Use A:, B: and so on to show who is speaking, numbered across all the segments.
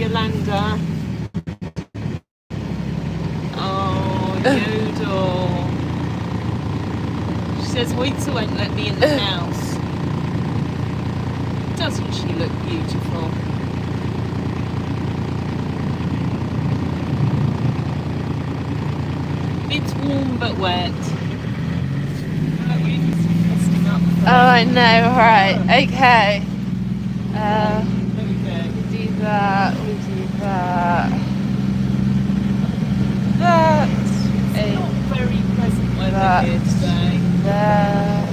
A: Yolanda. Oh, Yodel. She says Waiter won't let me in the house. Doesn't she look beautiful? It's warm but wet.
B: Oh, I know, right, okay.
A: There we go.
B: We do that, we do that. That's
A: It's not very pleasant weather here today.
B: there.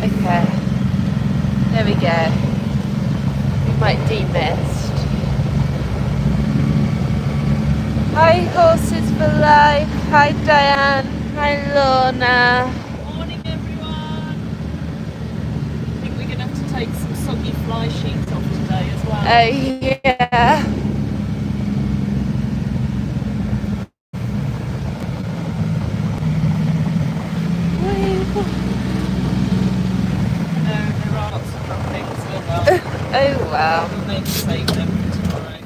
B: Okay. There we go. We might demist. Hi, Horses for Life. Hi, Diane. Hi, Lorna.
A: Morning, everyone. I think we're going to have to take some soggy fly sheets off today as well.
B: Oh, yeah.
A: No, there are lots of things as well.
B: Oh, wow.
A: We'll maybe save them for tomorrow.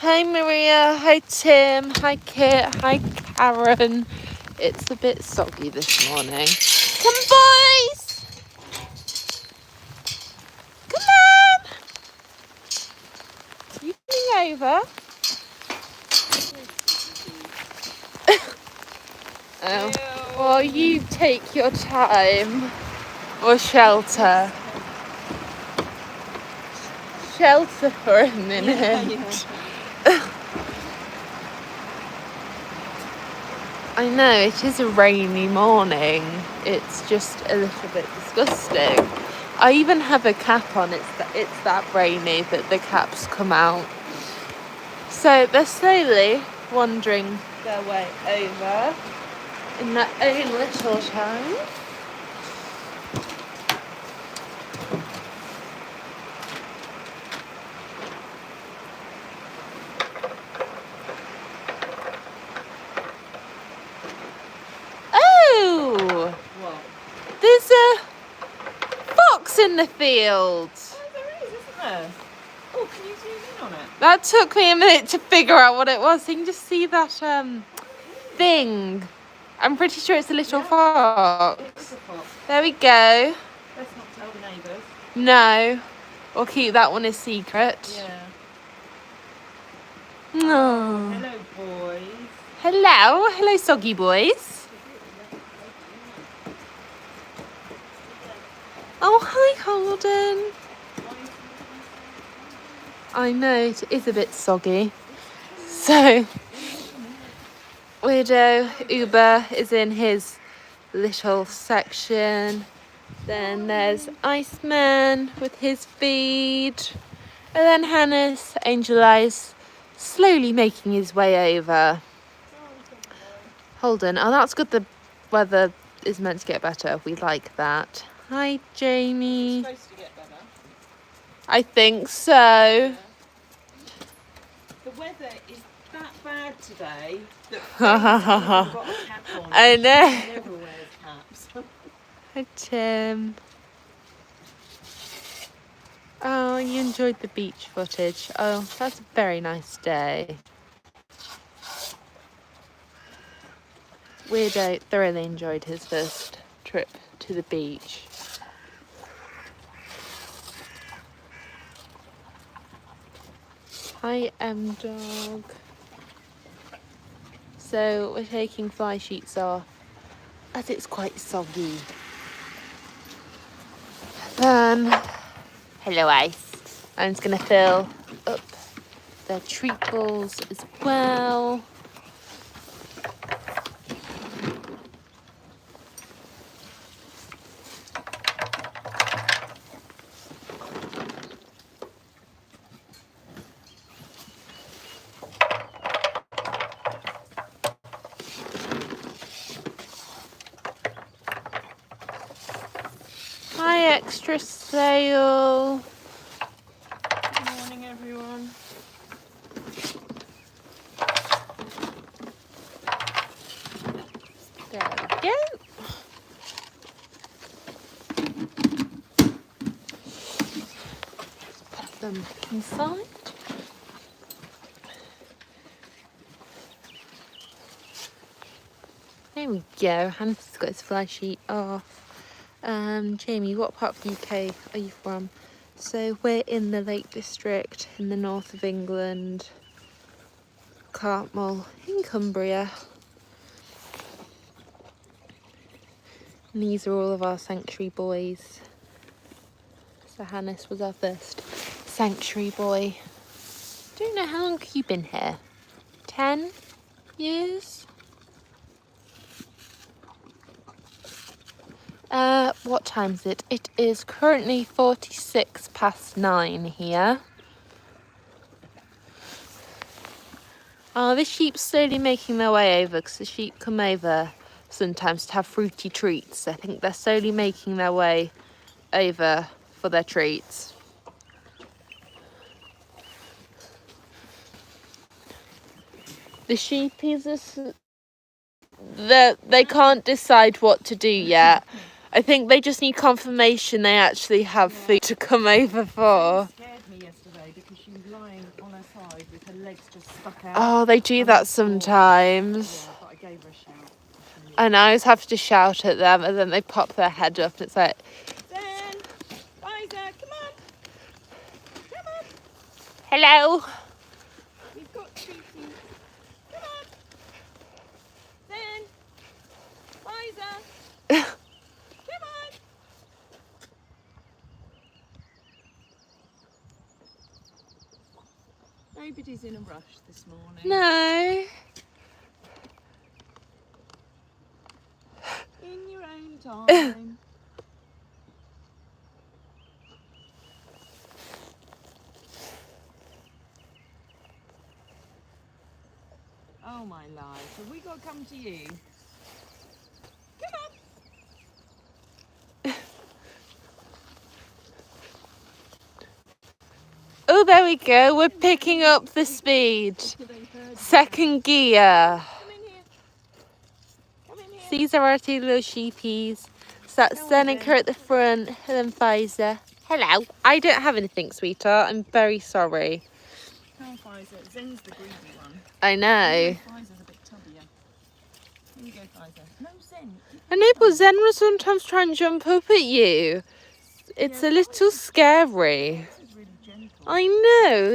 B: Hi, Maria. Hi, Tim. Hi, Kit. Hi, Karen. It's a bit soggy this morning. Come, boys! Come on! You coming over? Oh. Well, you take your time. Or shelter. Shelter for a minute. I know, it is a rainy morning. It's just a little bit disgusting. I even have a cap on. It's that rainy that the caps come out. So they're slowly wandering their way over in their own little time. Oh!
A: What?
B: There's a fox in the field.
A: Oh, there is, isn't there? Oh, can you zoom in on it?
B: That took me a minute to figure out what it was. You can just see that thing. I'm pretty sure it's a little fox.
A: It's a fox.
B: There we go.
A: Let's not tell the neighbours.
B: No. We'll keep that one a secret.
A: Yeah.
B: No.
A: Hello, boys.
B: Hello. Hello, soggy boys. Oh, hi, Holden. I know, it is a bit soggy. So, Weirdo Uber is in his little section. Then there's Iceman with his feed. And then Hannes, Angel Eyes, slowly making his way over. Holden, oh, that's good. The weather is meant to get better. We like that. Hi, Jamie.
A: It's supposed to get better.
B: I think so.
A: The weather is that bad today that Frank's got a cap on.
B: I know.
A: She never wears caps.
B: Hi, Tim. Oh, you enjoyed the beach footage. Oh, that's a very nice day. Weirdo thoroughly enjoyed his first trip to the beach. Hi, M-Dog. So we're taking fly sheets off as it's quite soggy. Then, hello Ice. I'm just gonna fill up their treat balls as well. Hi, extra sale.
A: Good morning, everyone.
B: There we go. them inside. There we go. Hannah's got his fly sheet off. Jamie, what part of the UK are you from? So we're in the Lake District in the north of England, Cartmel in Cumbria. And these are all of our sanctuary boys. So Hannes was our first sanctuary boy. Don't know how long you've been here. 10 years? What time is it? It is currently 9:46 here. Oh, the sheep's slowly making their way over because the sheep come over sometimes to have fruity treats. I think they're slowly making their way over for their treats. The sheepies they can't decide what to do yet. I think they just need confirmation they actually have food to come over for.
A: She scared me yesterday because she was lying on her side with her legs just stuck out.
B: Oh, they do that sometimes.
A: Yeah, but I gave her a shout.
B: And I always have to shout at them and then they pop their head up. It's like,
A: Zen! Liza, come on! Come on!
B: hello.
A: We've got treaties. Come on! Zen! Liza! Come on! Nobody's in a rush this morning.
B: No.
A: In your own time. Oh my life, have we got to come to you? Come on!
B: Oh, there we go. We're picking up the speed. Second gear.
A: Come in here. Come in here.
B: These are our two little sheepies. So that's Seneca at the front, and then Pfizer. Hello. I don't have anything, sweetheart. I'm very sorry.
A: Come on, Pfizer. Zen's the greedy one.
B: I know.
A: Pfizer's a bit tubbier. Here you go, Pfizer. No, Zen.
B: I know, but Zen will sometimes try and jump up at you. It's a little scary.
A: This is really gentle.
B: I know.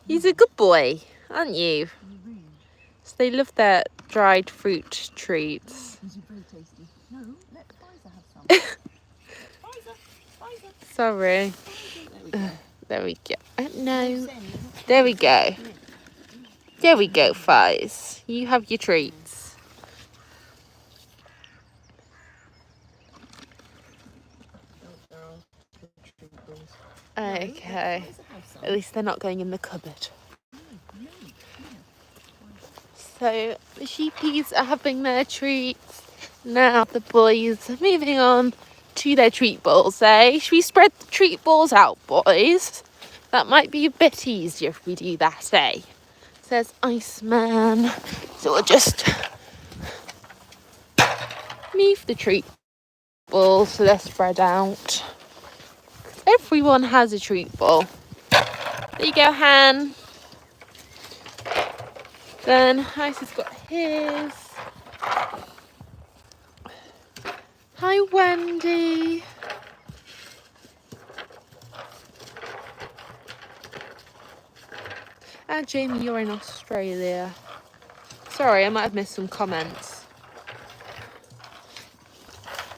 B: He's a good boy, aren't you?
A: You're rude.
B: So they love their dried fruit treats.
A: This is very tasty. No, let Pfizer have some. Pfizer, Pfizer.
B: Sorry.
A: There we go.
B: There we go. No.
A: Zen,
B: There we go. There we go, Fiz. You have your treats. Okay. At least they're not going in the cupboard. So the sheepies are having their treats. Now the boys are moving on to their treat balls, eh? Should we spread the treat balls out, boys? That might be a bit easier if we do that, eh? Says Iceman. So we'll just move the treat balls so they're spread out. Everyone has a treat ball. There you go, Han. Then Ice has got his. Hi, Wendy. Jamie, you're in Australia. Sorry, I might have missed some comments.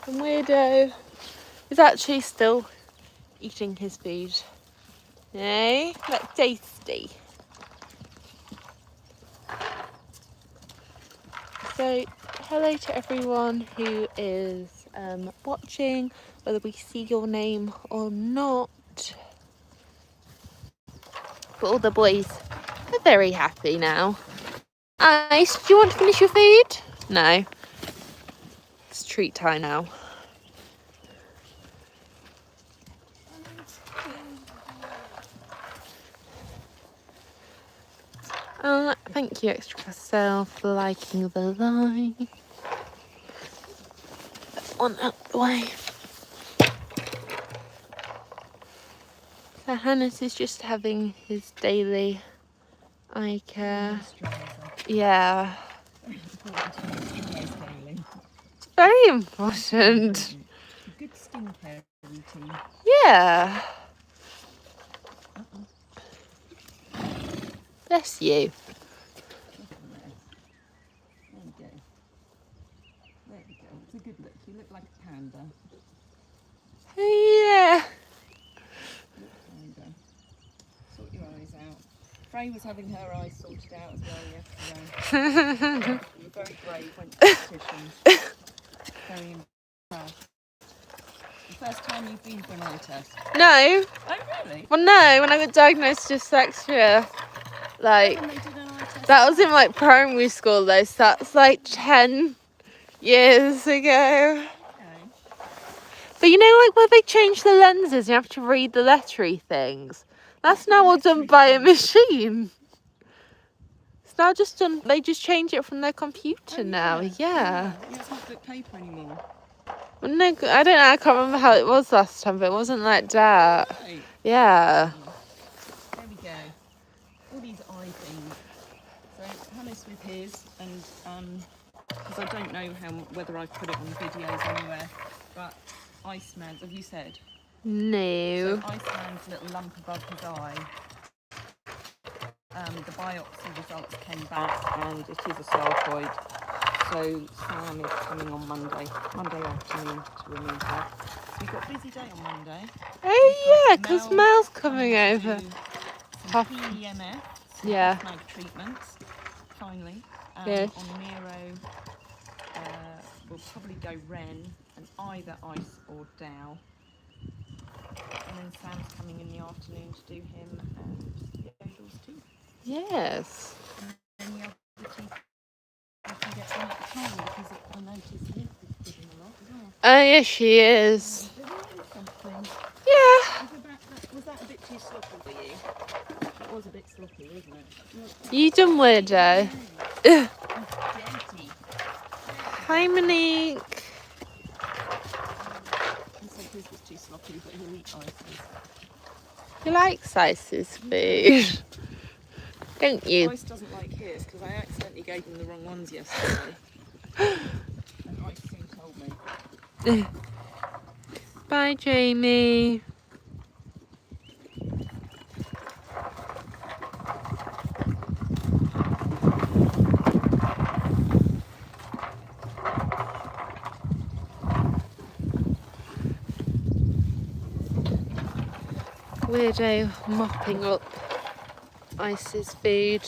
B: And Weirdo is actually still eating his food. Hey, look tasty. So, hello to everyone who is watching, whether we see your name or not. But all the boys are very happy now. Ice, do you want to finish your food? No. It's treat time now. Thank you, Extra Myself, for liking the live. That one out the way. So Hannes is just having his daily eye care. Yeah. It's very important.
A: Good skincare routine.
B: Yeah. Bless you.
A: There we go. There we go. It's a good look. You look like a panda.
B: Yeah.
A: Look panda. Sort your eyes out. Frey was having her eyes sorted out as well yesterday. You were very brave, went to the opticians. Very impressed. The first time you've been for an eye test?
B: No.
A: Oh, really?
B: Well, no. When I got diagnosed with dyslexia, like,
A: When they did an eye test?
B: that was in like primary school though, so that's like 10 years ago.
A: Okay.
B: But you know, like where they change the lenses, you have to read the lettery things. That's now all done by a machine. It's now just done. They just change it from their computer now. Yeah.
A: It's not book paper anymore.
B: Well, no, I don't know. I can't remember how it was last time, but it wasn't like that.
A: Right.
B: Yeah.
A: There we go. All these eye things. So Hannes with his, and because I don't know whether I've put it on videos anywhere, but Iceman's. Have you said?
B: No.
A: So Iceman's little lump above his eye. The biopsy results came back, and it is a sarcoid. So Sam is coming on Monday afternoon to remove that. So we've got a busy day on Monday.
B: Oh yeah, because Mel's coming over.
A: Some PEMF, some
B: Yeah.
A: mag treatments, finally.
B: Yes.
A: On Miro, we'll probably go Ren and either Ice or Dow. And then Sam's coming in the afternoon to do him and Yodel's too.
B: Yes.
A: And the other teeth, I can get them at the time because I noticed Liv is giving a lot as well.
B: Oh yeah, she is.
A: Something.
B: Yeah.
A: Was that a bit too sloppy for you? It was a bit sloppy, wasn't it?
B: You done weirdo.
A: Dirty.
B: Hi, Monique.
A: He said his was too sloppy, but he'll eat ices.
B: You like Ice's food, don't you?
A: Ice doesn't like his because I accidentally gave him the wrong ones yesterday. And Ice soon told me.
B: Bye, Jamie. Weirdo mopping up Ice's food.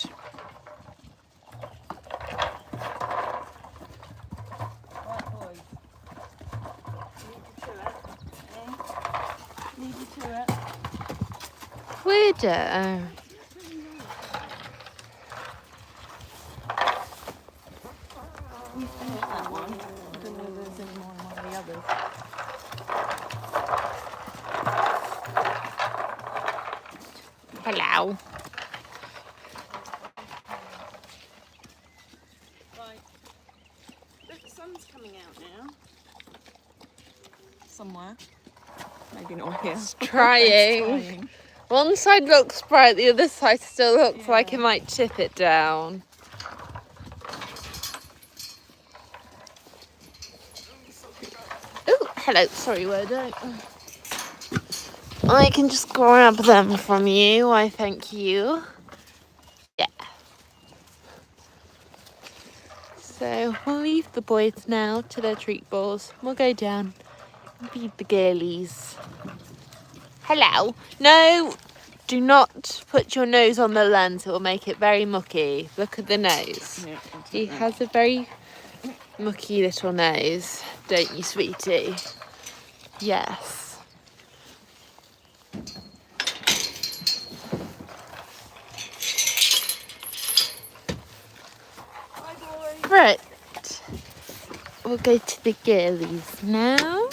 A: Right, boys. Leave you to it.
B: Weirdo.
A: We finished that one. I don't know if there's any more in one of the others.
B: Hello.
A: Right. Look, the sun's coming out now. Somewhere. Maybe not here.
B: It's trying. One side looks bright, the other side still looks like it might tip it down. Oh, hello. Sorry, Weirdo. I can just grab them from you. I thank you. Yeah. So we'll leave the boys now to their treat balls. We'll go down and feed the girlies. Hello. No, do not put your nose on the lens. It will make it very mucky. Look at the nose.
A: Yeah,
B: He has a very mucky little nose, don't you, sweetie? Yes. Right. We'll go to the girlies now.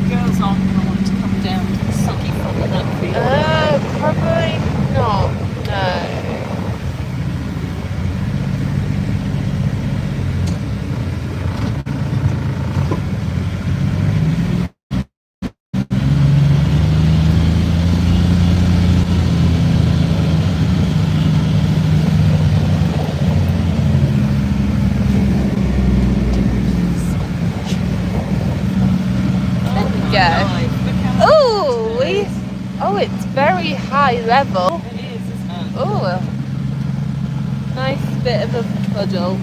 A: Girls aren't going to want to come down to the sun
B: go. Oh, it's very high level.
A: It is, isn't it?
B: Oh, nice bit of a puddle.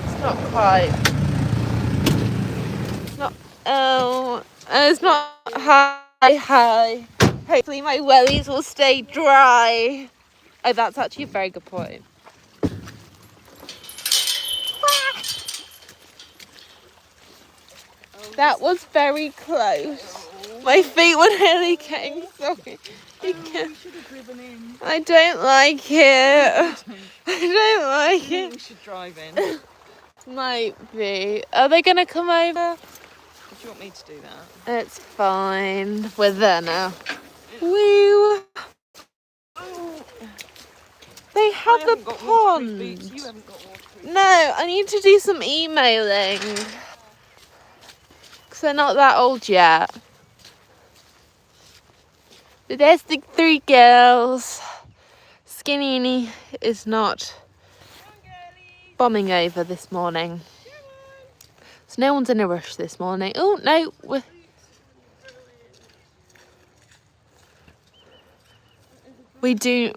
B: It's not quite. It's not. Oh, it's not high. Hopefully my wellies will stay dry. Oh, that's actually a very good point. That was very close. My feet were nearly getting soggy.
A: You should have driven in.
B: I don't like it. I don't like
A: I
B: it.
A: think we should drive in.
B: Might be. Are they going to come over?
A: Do you want me to do that?
B: It's fine. We're there now. Woo! They have a pond.
A: You haven't got waterproof.
B: No, I need to do some emailing. Because they're not that old yet. But there's the 3 girls. Skinny is not bombing over this morning. So no one's in a rush this morning. Oh, no. We do...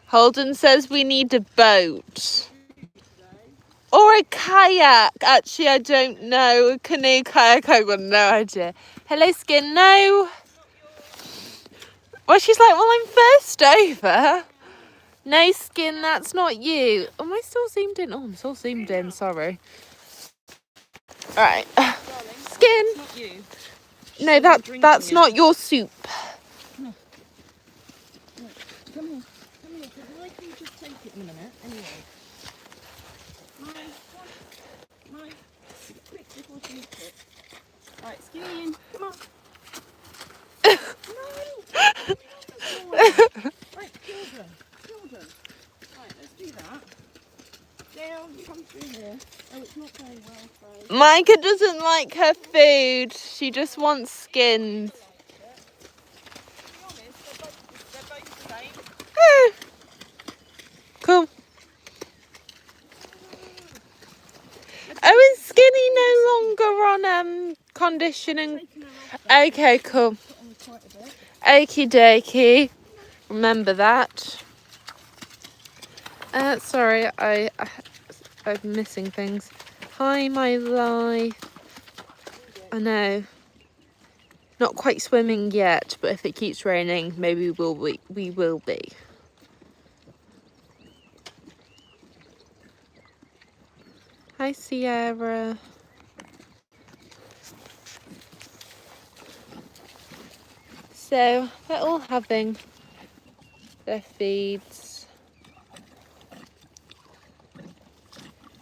B: Holden says we need a boat. Or a kayak. Actually, I don't know. A canoe, kayak, I've got no idea. Hello, Skin. No. Well, she's like, well, I'm first over. No, Skin, that's not you. Am I still zoomed in? Oh, I'm still zoomed in. Sorry. All right. Skin.
A: Not you.
B: No, that's not your soup.
A: No. Come here. I can just take it in a minute. Anyway. Mine. Quick before she eats it. Right, Skinny in. Come on. No. Right, children. Right, let's do that. Down, come through here. Oh, it's not going well, so.
B: Micah doesn't like her food. She just wants skins.
A: To be honest, they're both the same.
B: Cool. Oh, is Skinny no longer on conditioning? Okay, cool. Okie dokie. Remember that. Sorry, I'm missing things. Hi, my life. I know. Not quite swimming yet, but if it keeps raining, maybe we will be. Hi, Sierra. So they're all having their feeds.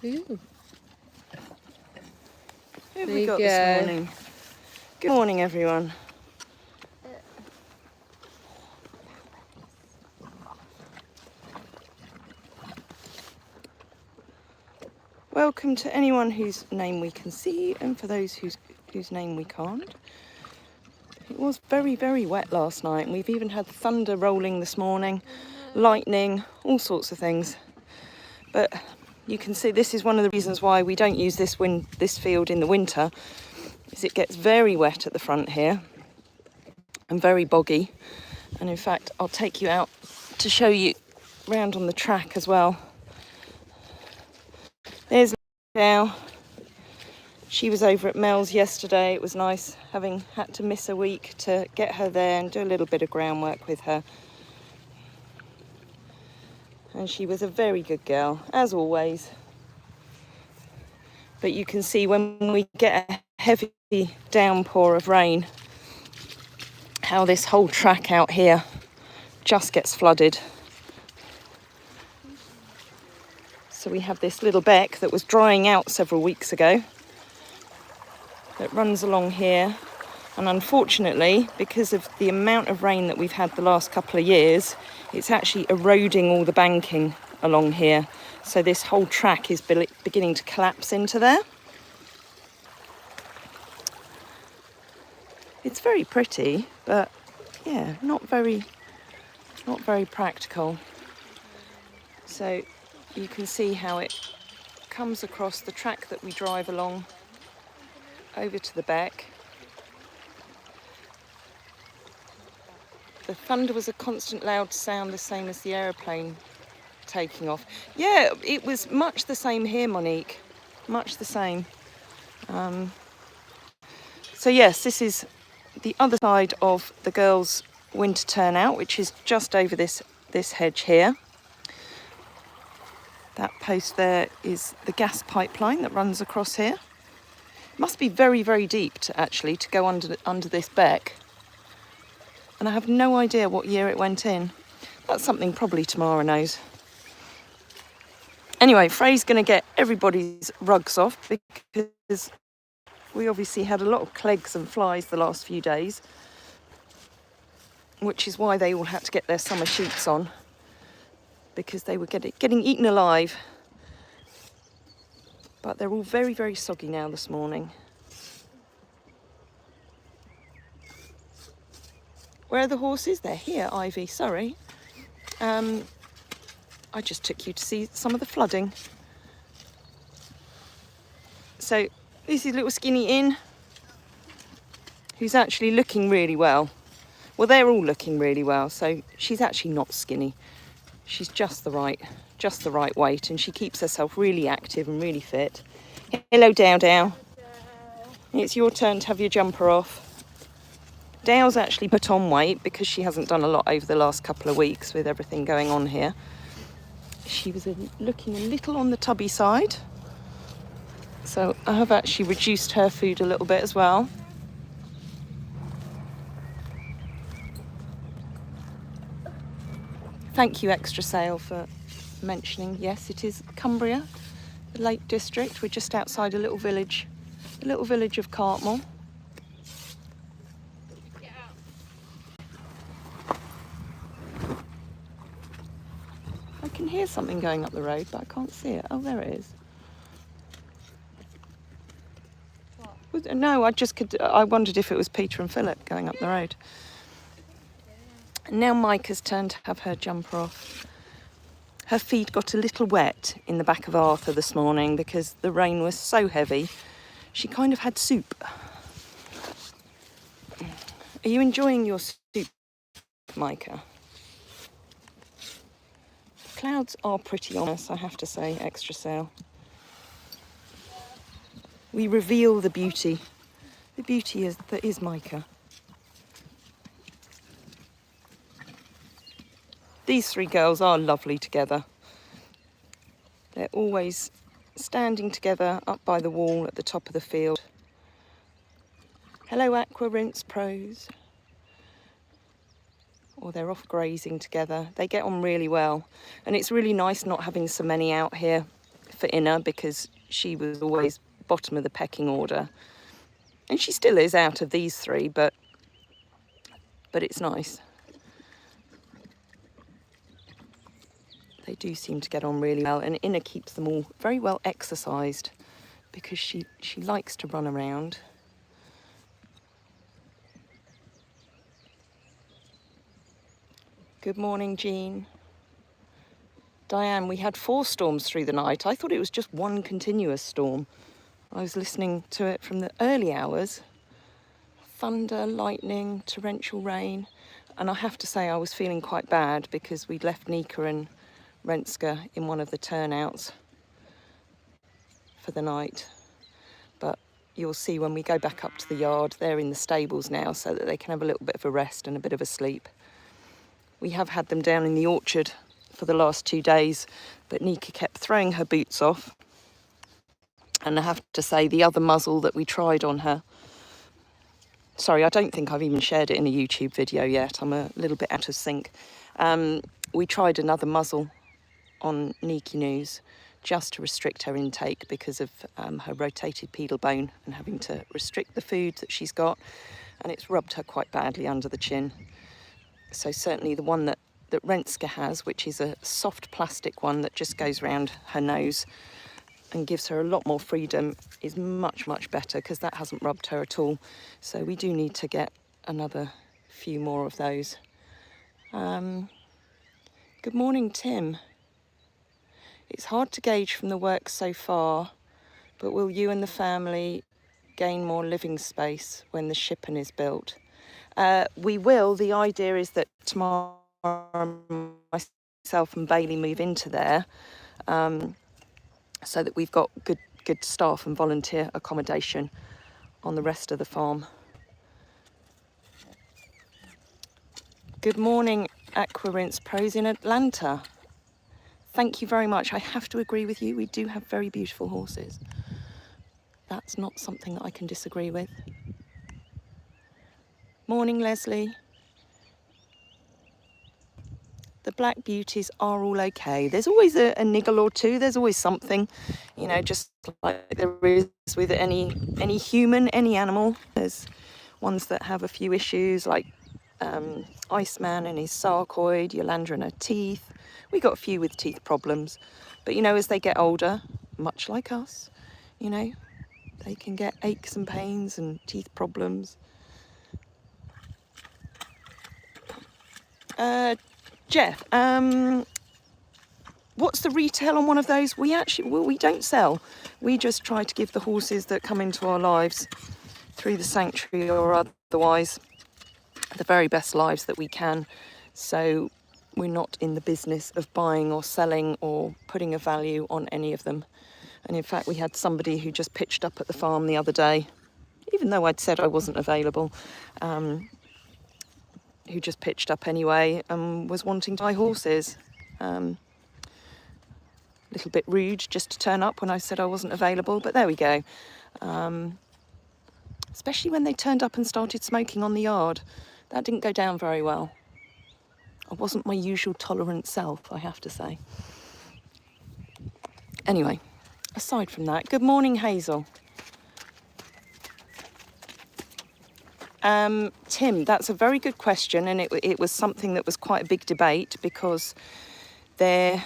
B: Ooh.
A: Who have
B: There
A: we
B: you
A: got
B: go.
A: this morning? Good morning, everyone. Welcome to anyone whose name we can see, and for those whose name we can't. It was very, very wet last night, and we've even had thunder rolling this morning, lightning, all sorts of things. But you can see this is one of the reasons why we don't use this field in the winter, is it gets very wet at the front here and very boggy. And in fact, I'll take you out to show you round on the track as well. There's now. She was over at Mel's yesterday. It was nice having had to miss a week to get her there and do a little bit of groundwork with her. And she was a very good girl, as always. But you can see when we get a heavy downpour of rain, how this whole track out here just gets flooded. So we have this little beck that was drying out several weeks ago that runs along here, and unfortunately, because of the amount of rain that we've had the last couple of years, it's actually eroding all the banking along here. So this whole track is beginning to collapse into there. It's very pretty, but yeah, not very practical. So you can see how it comes across the track that we drive along over to the beck. The thunder was a constant loud sound, the same as the aeroplane taking off. Yeah, it was much the same here, Monique. Much the same. So yes, this is the other side of the girls' winter turnout, which is just over this hedge here. That post there is the gas pipeline that runs across here. It must be very, very deep to go under this beck. And I have no idea what year it went in. That's something probably Tamara knows. Anyway, Frey's going to get everybody's rugs off because we obviously had a lot of clegs and flies the last few days, which is why they all had to get their summer sheets on, because they were getting eaten alive. But they're all very, very soggy now this morning. Where are the horses? They're here, Ivy, sorry. I just took you to see some of the flooding. So this is little skinny Inn, who's actually looking really well. Well, they're all looking really well, so she's actually not skinny. She's just the right weight, and she keeps herself really active and really fit. Hello, Dow Dow. It's your turn to have your jumper off. Dow's actually put on weight because she hasn't done a lot over the last couple of weeks with everything going on here. She was looking a little on the tubby side. So I have actually reduced her food a little bit as well. Thank you, Extra Sale, for mentioning. Yes, it is Cumbria, the Lake District. We're just outside a little village of Cartmel. I can hear something going up the road, but I can't see it. Oh, there it is. What? No, I wondered if it was Peter and Philip going up the road. And now Micah's turn to have her jumper off. Her feet got a little wet in the back of Arthur this morning because the rain was so heavy. She kind of had soup. Are you enjoying your soup, Micah? Clouds are pretty on us, I have to say, Extra Sale. We reveal the beauty. The beauty that is Micah. These three girls are lovely together. They're always standing together up by the wall at the top of the field. Hello, Aqua Rinse Pros. Or they're off grazing together. They get on really well. And it's really nice not having so many out here for Inna, because she was always bottom of the pecking order. And she still is out of these three, but it's nice. They do seem to get on really well, and Inna keeps them all very well exercised because she likes to run around. Good morning, Jean. Diane, we had 4 storms through the night. I thought it was just one continuous storm. I was listening to it from the early hours. Thunder, lightning, torrential rain. And I have to say I was feeling quite bad because we'd left Nika and Renska in one of the turnouts for the night. But you'll see when we go back up to the yard, they're in the stables now so that they can have a little bit of a rest and a bit of a sleep. We have had them down in the orchard for the last 2 days, but Nika kept throwing her boots off. And I have to say, the other muzzle that we tried on her, sorry, I don't think I've even shared it in a YouTube video yet. I'm a little bit out of sync. We tried another muzzle on Niki News just to restrict her intake because of her rotated pedal bone and having to restrict the food that she's got. And it's rubbed her quite badly under the chin. So certainly the one that Renska has, which is a soft plastic one that just goes around her nose and gives her a lot more freedom, is much, much better because that hasn't rubbed her at all. So we do need to get another few more of those. Good morning, Tim.
C: It's hard to gauge from the work so far, but will you and the family gain more living space when the shippen is built? We will. The idea is that tomorrow myself and Bailey move into there, so that we've got good staff and volunteer accommodation on the rest of the farm. Good morning, Aquarinse Pros in Atlanta. Thank you very much. I have to agree with you. We do have very beautiful horses. That's not something that I can disagree with. Morning, Leslie. The black beauties are all okay. There's always a niggle or two. There's always something, you know, just like there is with any human, any animal. There's ones that have a few issues, like Iceman and his sarcoid, Yolanda and her teeth. We got a few with teeth problems, but you know, as they get older, much like us, you know, they can get aches and pains and teeth problems. Jeff, what's the retail on one of those? We don't sell. We just try to give the horses that come into our lives through the sanctuary or otherwise the very best lives that we can. So we're not in the business of buying or selling or putting a value on any of them. And in fact, we had somebody who just pitched up at the farm the other day, even though I'd said I wasn't available, who just pitched up anyway and was wanting to buy horses. A little bit rude just to turn up when I said I wasn't available, but there we go. Especially when they turned up and started smoking on the yard. That didn't go down very well. I wasn't my usual tolerant self, I have to say. Anyway, aside from that, good morning, Hazel. Tim, that's a very good question, and it was something that was quite a big debate because there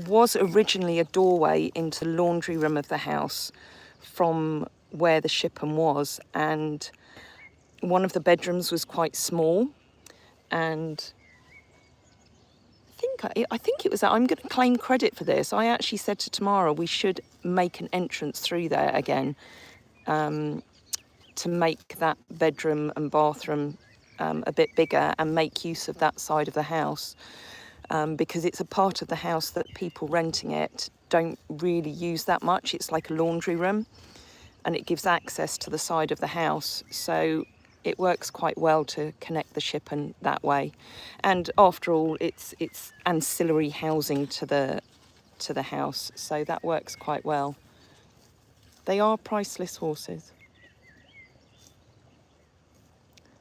C: was originally a doorway into the laundry room of the house from where the shippen was, and one of the bedrooms was quite small, and I think it was that I'm going to claim credit for this. I actually said to Tamara we should make an entrance through there again, to make that bedroom and bathroom a bit bigger and make use of that side of the house, because it's a part of the house that people renting it don't really use that much. It's like a laundry room and it gives access to the side of the house, so it works quite well to connect the shippen that way. And after all, it's ancillary housing to the house, so that works quite well. They are priceless horses.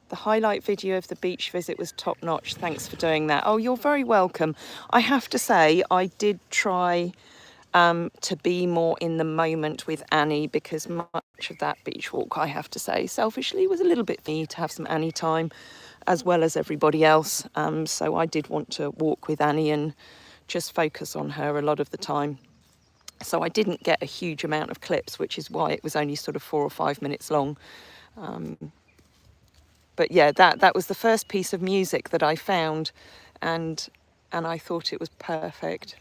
C: The highlight video of the beach visit was top notch. Thanks for doing that. Oh, you're very welcome. I have to say, I did try to be more in the moment with Annie, because much of that beach walk, I have to say, selfishly, was a little bit for me to have some Annie time as well as everybody else. So I did want to walk with Annie and just focus on her a lot of the time. So I didn't get a huge amount of clips, which is why it was only sort of 4 or 5 minutes long. But yeah, that was the first piece of music that I found, and I thought it was perfect.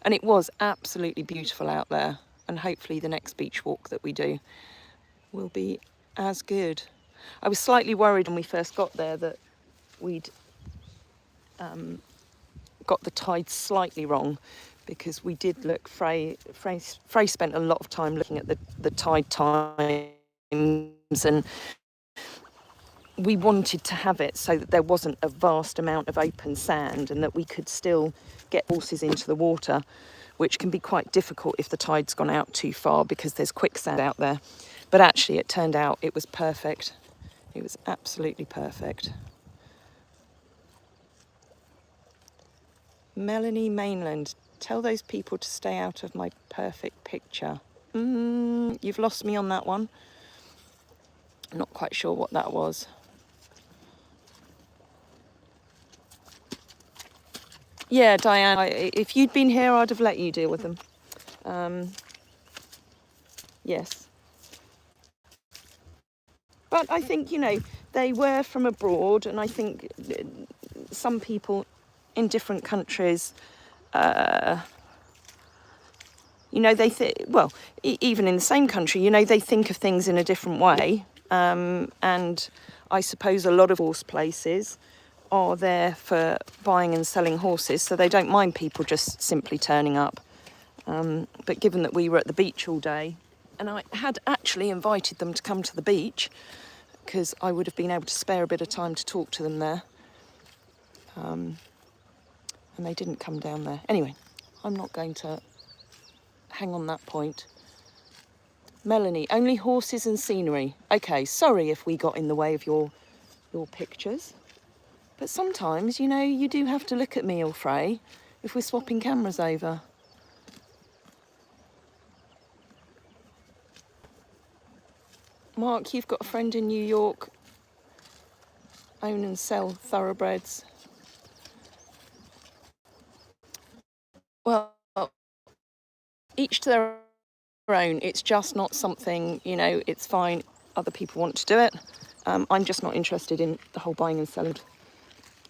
C: And it was absolutely beautiful out there, and hopefully the next beach walk that we do will be as good. I was slightly worried when we first got there that we'd got the tide slightly wrong, because we did look, Frey spent a lot of time looking at the tide times, and we wanted to have it so that there wasn't a vast amount of open sand and that we could still get horses into the water, which can be quite difficult if the tide's gone out too far because there's quicksand out there. But actually it turned out it was perfect. It was absolutely perfect. Melanie Mainland, tell those people to stay out of my perfect picture. You've lost me on that one. I'm not quite sure what that was. Yeah, Diane, if you'd been here, I'd have let you deal with them. Yes. But I think, you know, they were from abroad, and I think some people in different countries you know, well, even in the same country, you know, they think of things in a different way. And I suppose a lot of horse places are there for buying and selling horses, so they don't mind people just simply turning up. But given that we were at the beach all day, and I had actually invited them to come to the beach, because I would have been able to spare a bit of time to talk to them there. And they didn't come down there. Anyway, I'm not going to hang on that point. Melanie, only horses and scenery. Okay, sorry if we got in the way of your pictures. But sometimes, you know, you do have to look at me or Frey if we're swapping cameras over. Mark, you've got a friend in New York. Own and sell thoroughbreds. Well, each to their own. It's just not something, you know, it's fine. Other people want to do it. I'm just not interested in the whole buying and selling.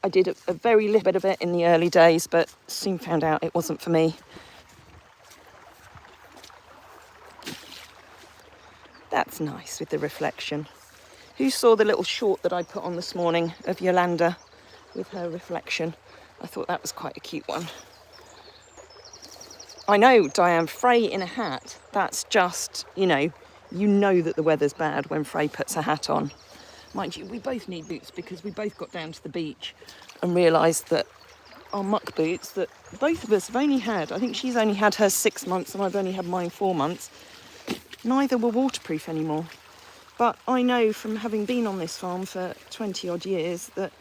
C: I did a very little bit of it in the early days, but soon found out it wasn't for me. That's nice with the reflection. Who saw the little short that I put on this morning of Yolanda with her reflection? I thought that was quite a cute one. I know, Diane, Frey in a hat, that's just, you know that the weather's bad when Frey puts a hat on. Mind you, we both need boots because we both got down to the beach and realised that our muck boots that both of us have only had, I think she's only had hers 6 months and I've only had mine 4 months, neither were waterproof anymore. But I know from having been on this farm for 20 odd years that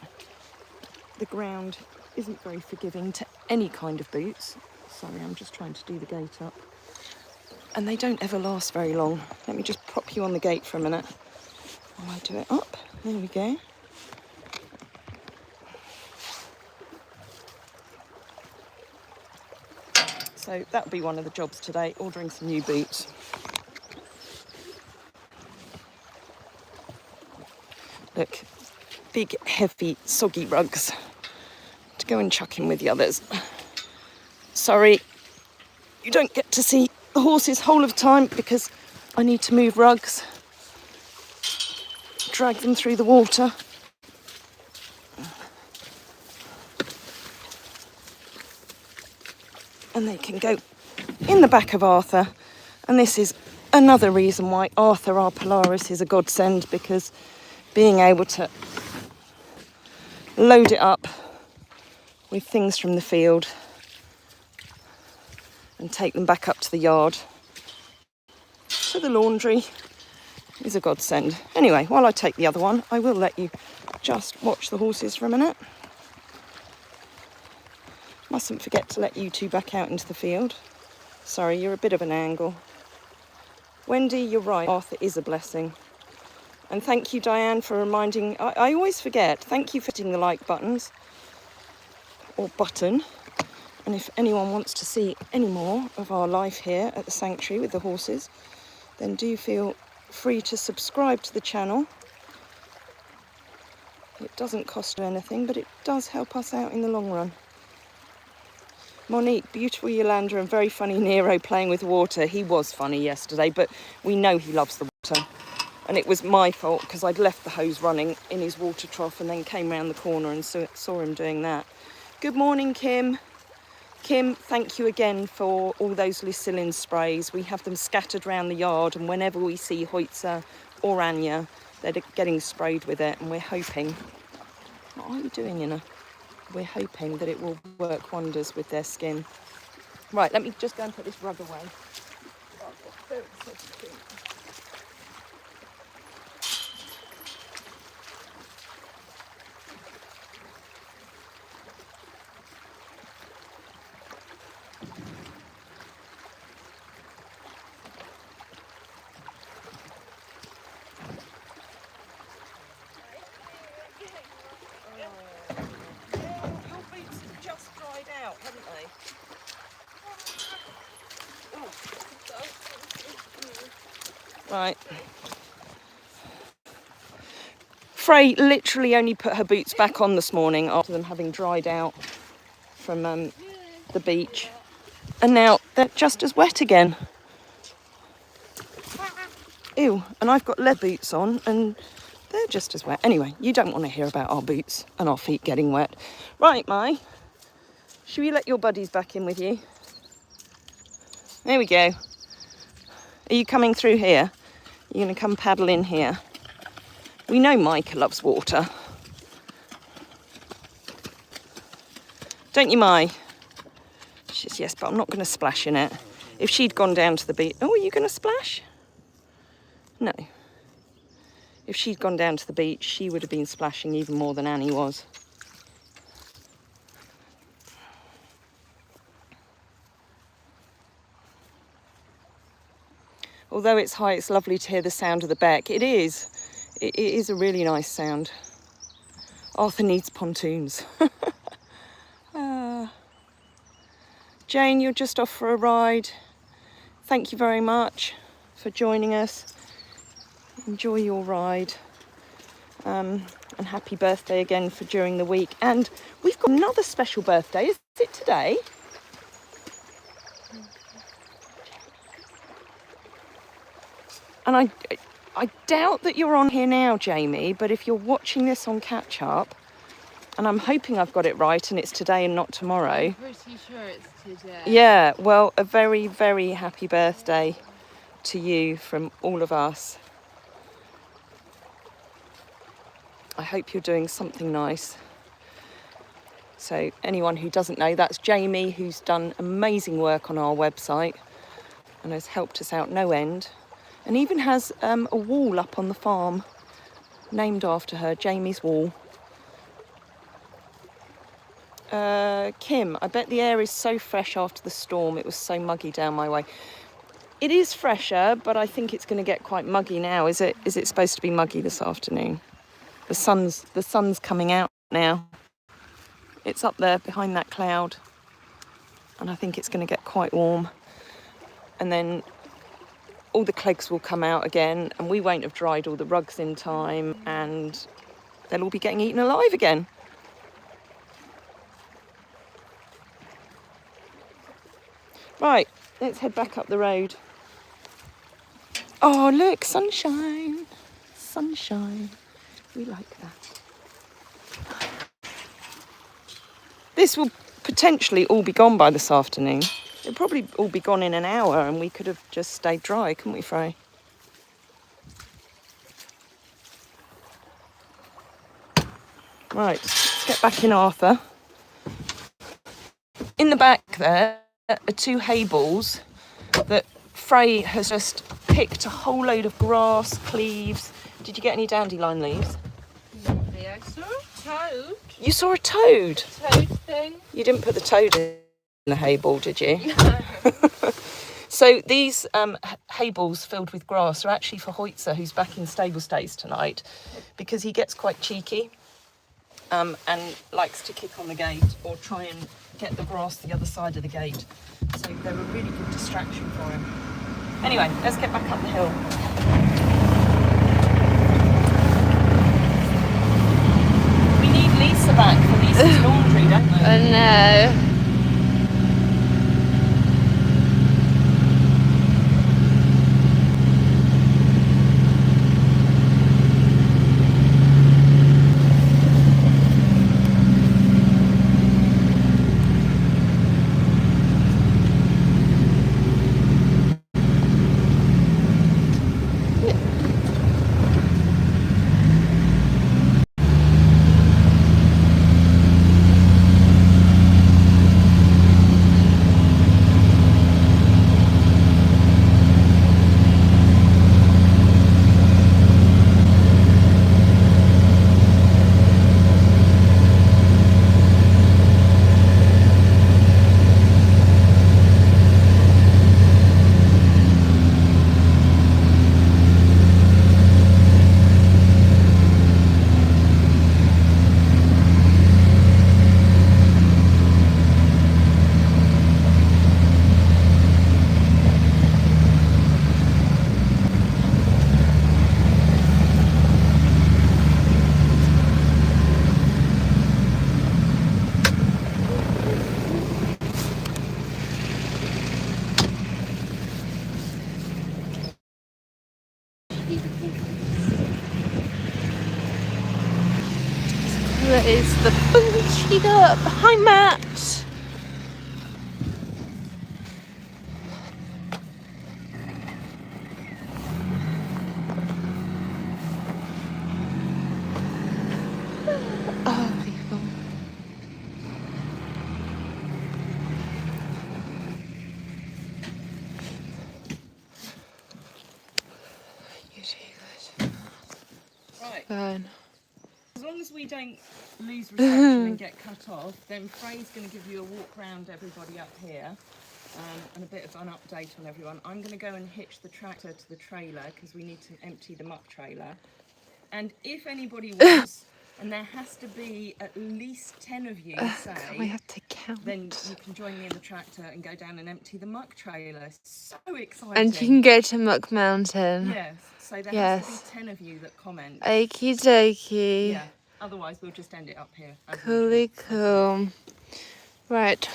C: the ground isn't very forgiving to any kind of boots. Sorry, I'm just trying to do the gate up. And they don't ever last very long. Let me just prop you on the gate for a minute while I do it up. There we go. So that'll be one of the jobs today, ordering some new boots. Look, big, heavy, soggy rugs to go and chuck in with the others. Sorry, you don't get to see the horses whole of the time because I need to move rugs, drag them through the water. And they can go in the back of Arthur. And this is another reason why Arthur, our Polaris, is a godsend, because being able to load it up with things from the field and take them back up to the yard, to the laundry, is a godsend. Anyway, while I take the other one, I will let you just watch the horses for a minute. Mustn't forget to let you two back out into the field. Sorry, you're a bit of an angle. Wendy, you're right, Arthur is a blessing. And thank you, Diane, for reminding, I always forget, thank you for hitting the like buttons, or button. And if anyone wants to see any more of our life here at the sanctuary with the horses, then do feel free to subscribe to the channel. It doesn't cost you anything, but it does help us out in the long run. Monique, beautiful Yolanda and very funny Nero playing with water. He was funny yesterday, but we know he loves the water. And it was my fault because I'd left the hose running in his water trough and then came round the corner and saw him doing that. Good morning, Kim. Kim, thank you again for all those Lucillin sprays. We have them scattered around the yard, and whenever we see Hoitzer or Anya, they're getting sprayed with it, and we're hoping... What are you doing, Inna? We're hoping that it will work wonders with their skin. Right, let me just go and put this rug away. Haven't they? Right. Frey literally only put her boots back on this morning after them having dried out from the beach. And now they're just as wet again. Ew, and I've got lead boots on and they're just as wet. Anyway, you don't want to hear about our boots and our feet getting wet. Right, Mai, should we let your buddies back in with you? There we go. Are you coming through here? You're going to come paddle in here. We know Micah loves water. Don't you, Mai? She says, yes, but I'm not going to splash in it. If she'd gone down to the beach... Oh, are you going to splash? No. If she'd gone down to the beach, she would have been splashing even more than Annie was. Although it's high, it's lovely to hear the sound of the beck. It is. It is a really nice sound. Arthur needs pontoons. Jane, you're just off for a ride. Thank you very much for joining us. Enjoy your ride. And happy birthday again for during the week. And we've got another special birthday. Is it today? And I doubt that you're on here now, Jamie, but if you're watching this on catch up, and I'm hoping I've got it right and it's today and not tomorrow.
B: I'm pretty sure it's today.
C: Yeah, well, a very, very happy birthday to you from all of us. I hope you're doing something nice. So anyone who doesn't know, that's Jamie, who's done amazing work on our website and has helped us out no end. And even has a wall up on the farm named after her, Jamie's Wall. Kim, I bet the air is so fresh after the storm. It was so muggy down my way. It is fresher, but I think it's going to get quite muggy now. Is it supposed to be muggy this afternoon? The sun's coming out now. It's up there behind that cloud. And I think it's going to get quite warm. And then all the clegs will come out again, and we won't have dried all the rugs in time, and they'll all be getting eaten alive again. Right, let's head back up the road. Oh, look, sunshine. Sunshine. We like that. This will potentially all be gone by this afternoon. It'll probably all be gone in an hour, and we could have just stayed dry, couldn't we, Frey? Right, let's get back in Arthur. In the back there are 2 hay balls that Frey has just picked a whole load of grass, cleaves. Did you get any dandelion leaves?
B: Yeah, I saw a toad.
C: You saw a toad?
B: Toad thing.
C: You didn't put the toad in the hay ball, did you?
B: No.
C: So these hay balls filled with grass are actually for Hoitzer, who's back in stable stays tonight, because he gets quite cheeky and likes to kick on the gate or try and get the grass the other side of the gate. So they're a really good distraction for him. Anyway, let's get back up the hill. We need Lisa back for Lisa's laundry, don't we?
B: I know. is the bunched up. Hi, Matt. Oh, people. You too good.
A: Right.
B: Fine.
A: As long as we don't lose reception and get cut off, then Frey's going to give you a walk round everybody up here and a bit of an update on everyone. I'm going to go and hitch the tractor to the trailer because we need to empty the muck trailer. And if anybody wants, and there has to be at least 10 of you,
B: We have to count.
A: then you can join me in the tractor and go down and empty the muck trailer. It's so exciting.
B: And you can go to Muck Mountain.
A: Yes, so there has to be 10 of you that comment.
B: Okie dokie.
A: Yeah, otherwise we'll just end it up here.
B: Cooly cool. Right.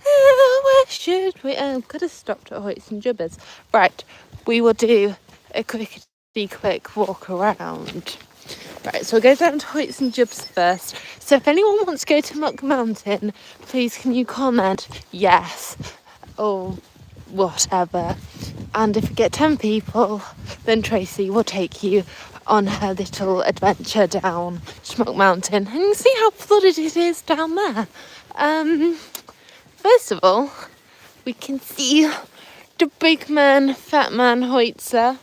B: Where should we? Oh, could have stopped at Hoyts and Jubbers. Right, we will do a quick walk around. Right, so we'll go down to Hoyts and Jubbs first. So if anyone wants to go to Muck Mountain, please can you comment yes or whatever. And if we get 10 people, then Tracy will take you on her little adventure down to Muck Mountain. And you see how flooded it is down there. First of all, we can see the big man, fat man Hoytzer,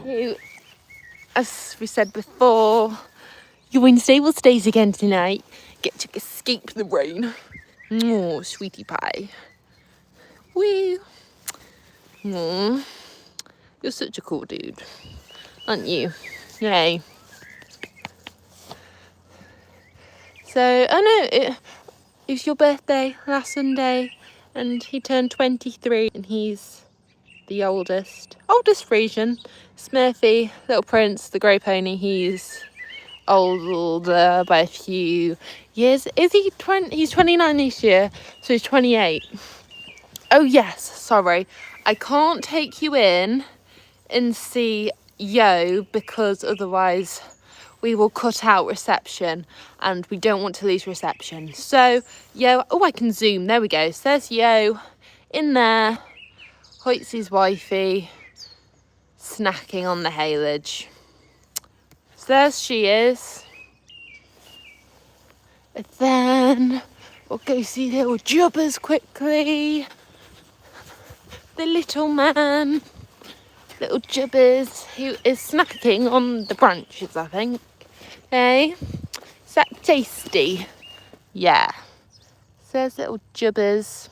B: who, as we said before, you're in stable state again tonight. Get to escape the rain. Oh, sweetie pie. Wee. Oh, you're such a cool dude, aren't you? Yay. So, it was your birthday last Sunday, and he turned 23, and he's the oldest Friesian. Smurfy, Little Prince, the grey pony, he's older by a few years. Is he 20? He's 29 this year, so he's 28. Oh yes, sorry. I can't take you in and see Yo because otherwise we will cut out reception and we don't want to lose reception. So Yo, oh, I can zoom, there we go. So there's Yo in there, Hoytsy's wifey, snacking on the haylage. So there she is. And then we'll go see little Jubbers quickly. The little man, little Jubbers, who is snacking on the branches, I think. Hey, is that tasty? Yeah. So there's little Jubbers.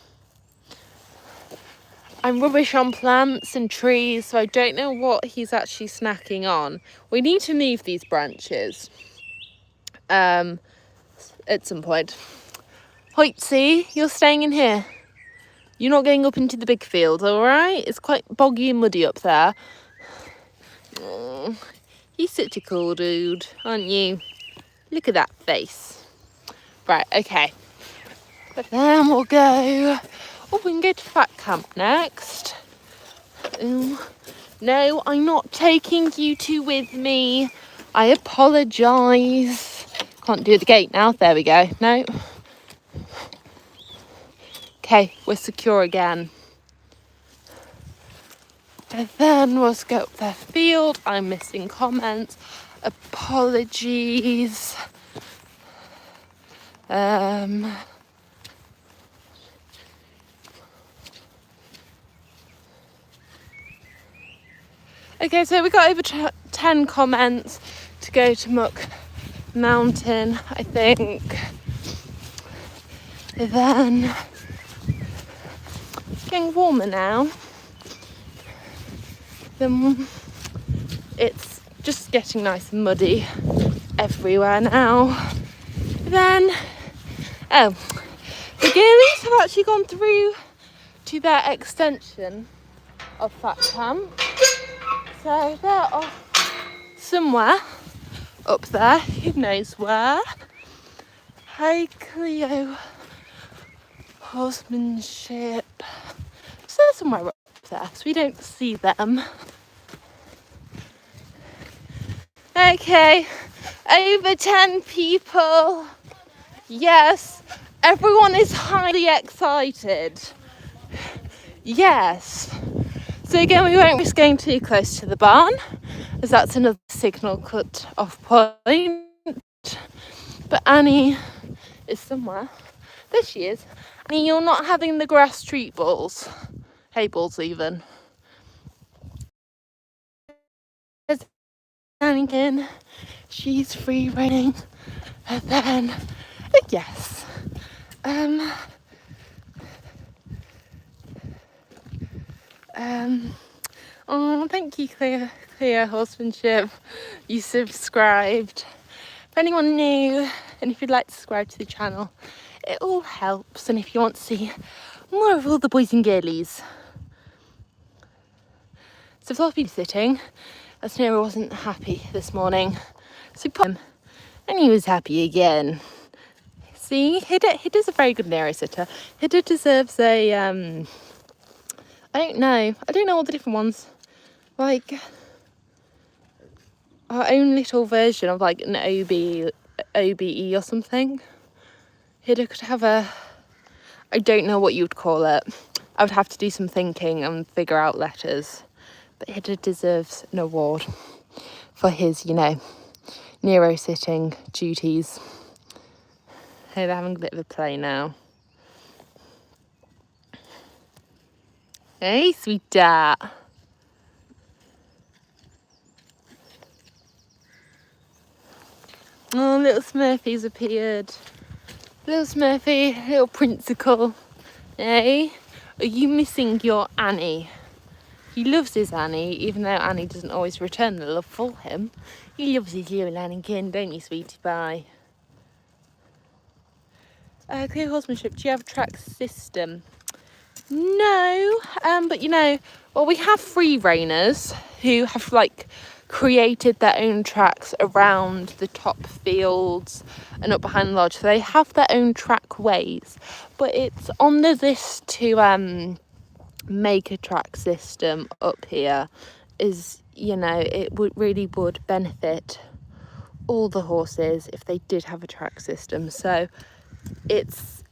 B: I'm rubbish on plants and trees, so I don't know what he's actually snacking on. We need to move these branches at some point. Hoytsy, you're staying in here. You're not going up into the big field, all right? It's quite boggy and muddy up there. Oh, he's such a cool dude, aren't you? Look at that face. Right, okay. But then we'll go... Oh, we can go to Fat Camp next. No, I'm not taking you two with me. I apologise. Can't do the gate now. There we go. No. Okay, we're secure again. And then we'll go up their field. I'm missing comments. Apologies. Okay, so we got over 10 comments to go to Muck Mountain, I think. And then it's getting warmer now. Then it's just getting nice and muddy everywhere now. Then, the girlies have actually gone through to their extension of Fat Camp. So they're off somewhere up there, who knows where. Hey Cleo, horsemanship. So they're somewhere up there, so we don't see them. Okay, over 10 people. Yes, everyone is highly excited. Yes. So again, we won't risk going too close to the barn, as that's another signal cut off point. But Annie is somewhere. There she is. Annie, you're not having the grass treat balls. Hay balls even. There's Annie again. She's free running. And then, yes. Oh, thank you, Clear Horsemanship. You subscribed. If anyone new, and if you'd like to subscribe to the channel, it all helps. And if you want to see more of all the boys and girlies. So I've been sitting, as Nero wasn't happy this morning. So put him, and he was happy again. See, Hidda's a very good Nero sitter. Hidda deserves a, I don't know all the different ones. Like, our own little version of like an OBE or something. Hidda could have a, I don't know what you would call it. I would have to do some thinking and figure out letters. But Hidda deserves an award for his, Nero sitting duties. Hey, they're having a bit of a play now. Hey, sweetheart. Oh, little Smurfy's appeared. Little Smurfy, little Prinsicle. Hey, are you missing your Annie? He loves his Annie, even though Annie doesn't always return the love for him. He loves his little Anniekin, don't you, sweetie pie? Clear Horsemanship, do you have a track system? No, but well, we have free reigners who have created their own tracks around the top fields and up behind the lodge. So they have their own track ways, but it's on the list to make a track system up here. Is it really would benefit all the horses if they did have a track system. So it's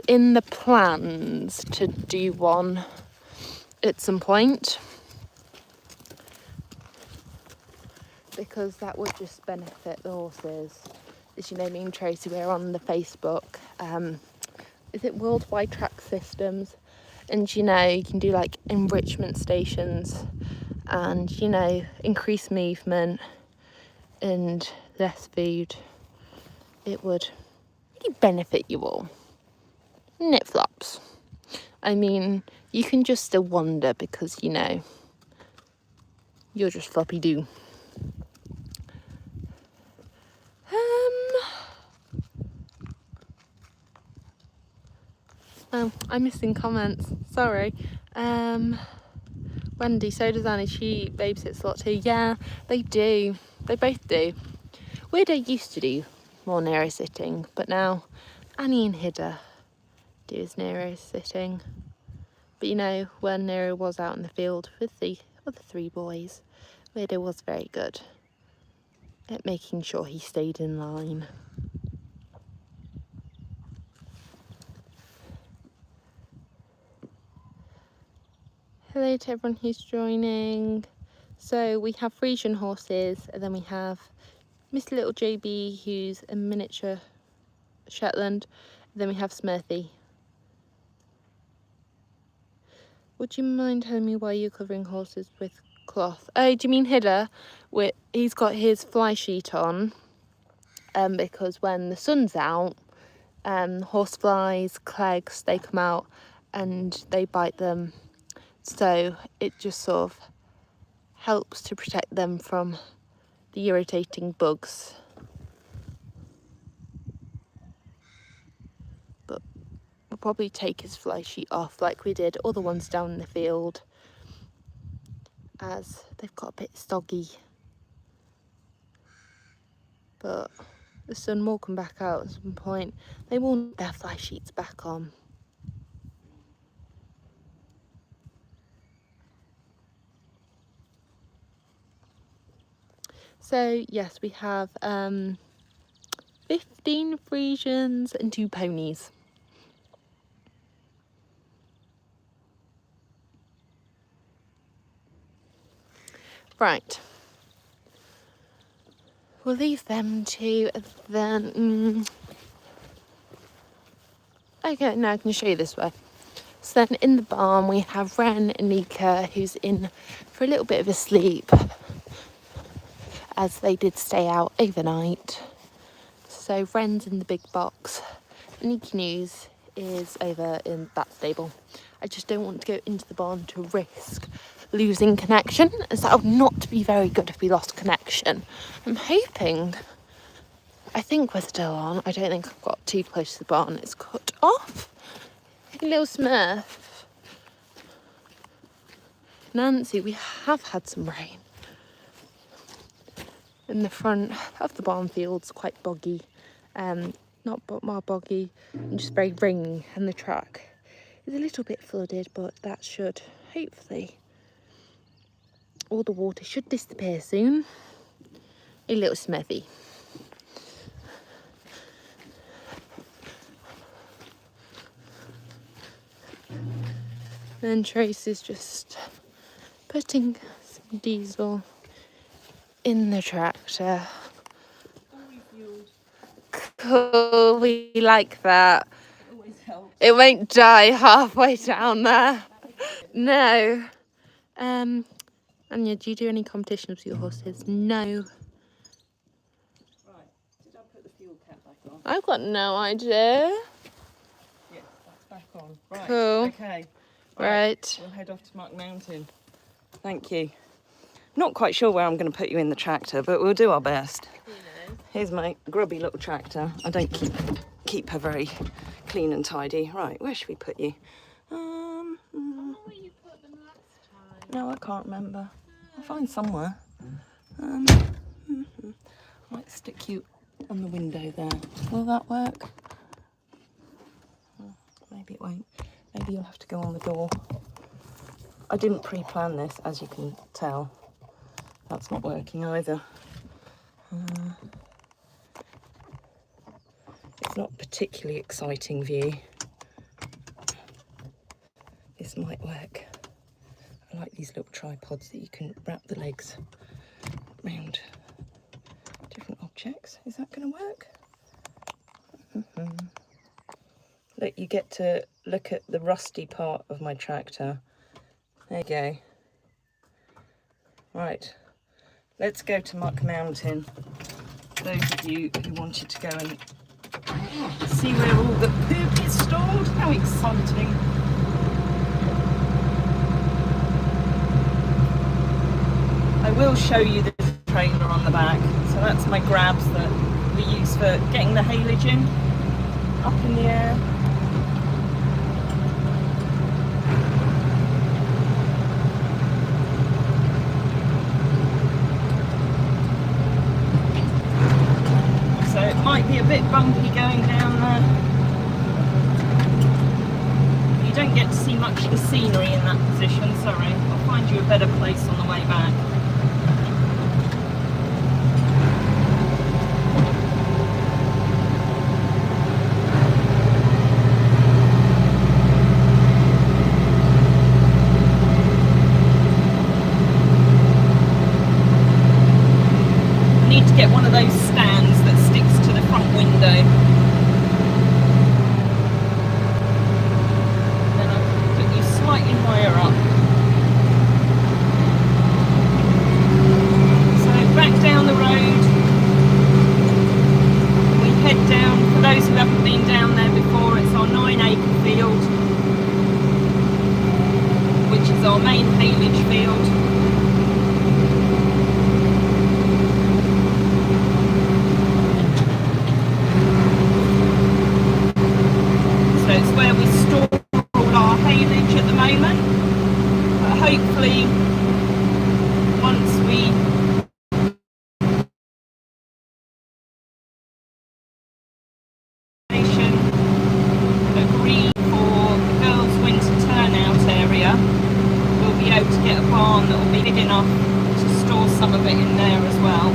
B: in the plans to do one at some point, because that would just benefit the horses. As you know, me and Tracy, we're on the Facebook, is it Worldwide Track Systems? And you can do like enrichment stations and increase movement and less food. It would really benefit you all. Knit flops. I mean, you can just still wonder because you're just floppy doo. Oh, I'm missing comments. Sorry. Wendy, so does Annie. She babysits a lot too. Yeah, they do. They both do. Weirdo used to do more Nero sitting, but now Annie and Hidda do his Nero sitting. But when Nero was out in the field with the other three boys, Weirdo was very good at making sure he stayed in line. Hello to everyone who's joining. So we have Friesian horses, and then we have Miss Little JB, who's a miniature Shetland, and then we have Smurfy. Would you mind telling me why you're covering horses with cloth? Oh, do you mean Hidda? He's got his fly sheet on, because when the sun's out, horse flies, clegs, they come out and they bite them. So it just sort of helps to protect them from the irritating bugs. But we'll probably take his fly sheet off like we did all the ones down in the field, as they've got a bit soggy. But the sun will come back out at some point. They will need their fly sheets back on. So yes, we have 15 Friesians and 2 ponies. Right. We'll leave them to then. Okay, now I can show you this way. So then in the barn we have Ren and Nika, who's in for a little bit of a sleep, as they did stay out overnight. So Ren's in the big box. Nika News is over in that stable. I just don't want to go into the barn to risk losing connection, as that would not be very good if we lost connection. I'm hoping, I think we're still on. I don't think I've got too close to the barn. It's cut off. Hey, little Smurf. Nancy, we have had some rain. In the front of the barn field's quite boggy. Not more boggy, and just very rainy, and the track is a little bit flooded, but that should hopefully, all the water should disappear soon. A little Smithy. Then Trace is just putting some diesel in the tractor. Cool, we like that.
A: It always helps.
B: It won't die halfway down there. No. Anya, do you do any competitions with your horses? No.
A: Right, did I put the fuel cap back on?
B: I've got no idea.
A: Yes, that's back on. Right,
B: Cool.
A: okay.
B: Right.
A: We'll head off to Muck Mountain.
C: Thank you. Not quite sure where I'm going to put you in the tractor, but we'll do our best. Here's my grubby little tractor. I don't keep her very clean and tidy. Right, where should we put you?
B: Where you put them last time?
C: No, I can't remember. I'll find somewhere. Might stick you on the window there. Will that work? Maybe it won't. Maybe you'll have to go on the door. I didn't pre-plan this, as you can tell. That's not working either. It's not a particularly exciting view. This might work. I like these little tripods that you can wrap the legs around different objects. Is that going to work? Look, you get to look at the rusty part of my tractor. There you go. Right, let's go to Muck Mountain. Those of you who wanted to go and see where all the poop is stored. How exciting. I will show you the trailer on the back. So that's my grabs that we use for getting the haylage in, up in the air. So it might be a bit bumpy going down there. You don't get to see much of the scenery in that position, sorry. I'll find you a better place on the way back. Get one of those stands that sticks to the front window. Then I'll put you slightly higher up. So back down the road. We head down, for those who haven't been down there before, it's our 9-acre field, which is our main haylage field. Where we store all our haylage at the moment, but hopefully once we agree for the girls' winter turnout area, we'll be able to get a barn that will be big enough to store some of it in there as well.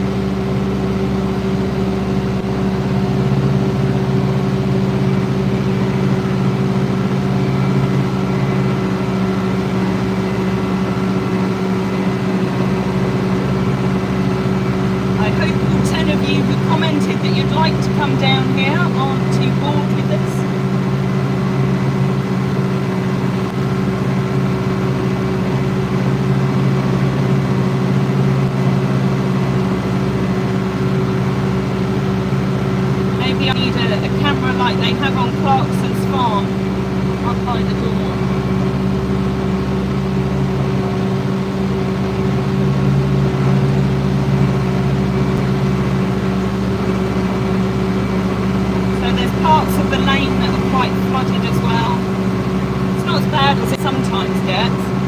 C: I hope all 10 of you who commented that you'd like to come down here aren't too bored with this. Maybe I need a camera like they have on Clarkson's farm up by the door. So there's parts of the lane that are quite flooded as well. It's not as bad as it sometimes gets.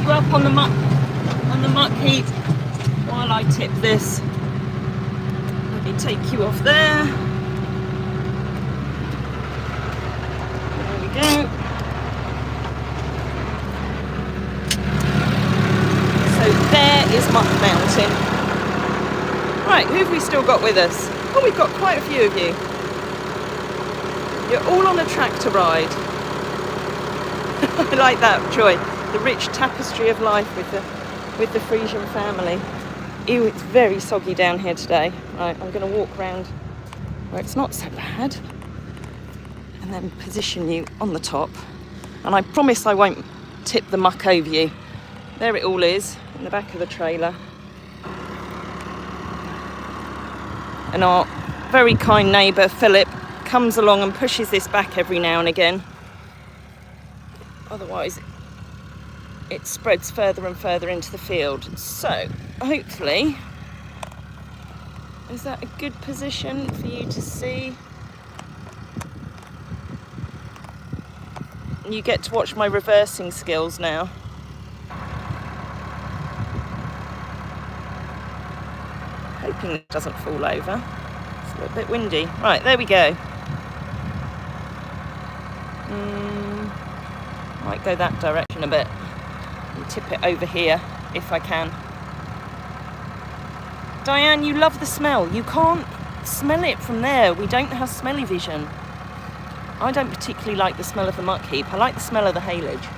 C: You up on the muck heap while I tip this. Let me take you off there. There we go. So there is Muck Mountain. Right, who have we still got with us? Oh, we've got quite a few of you. You're all on a tractor ride. I like that, Joy. The rich tapestry of life with the Friesian family. Ew, it's very soggy down here today. Right, I'm going to walk round where it's not so bad and then position you on the top. And I promise I won't tip the muck over you. There it all is in the back of the trailer. And our very kind neighbour Philip comes along and pushes this back every now and again. Otherwise it spreads further and further into the field. So hopefully, is that a good position for you to see? You get to watch my reversing skills now. Hoping it doesn't fall over. It's a little bit windy. Right, there we go. Might go that direction a bit. And tip it over here if I can. Diane, you love the smell. You can't smell it from there. We don't have smelly vision. I don't particularly like the smell of the muck heap. I like the smell of the haylage.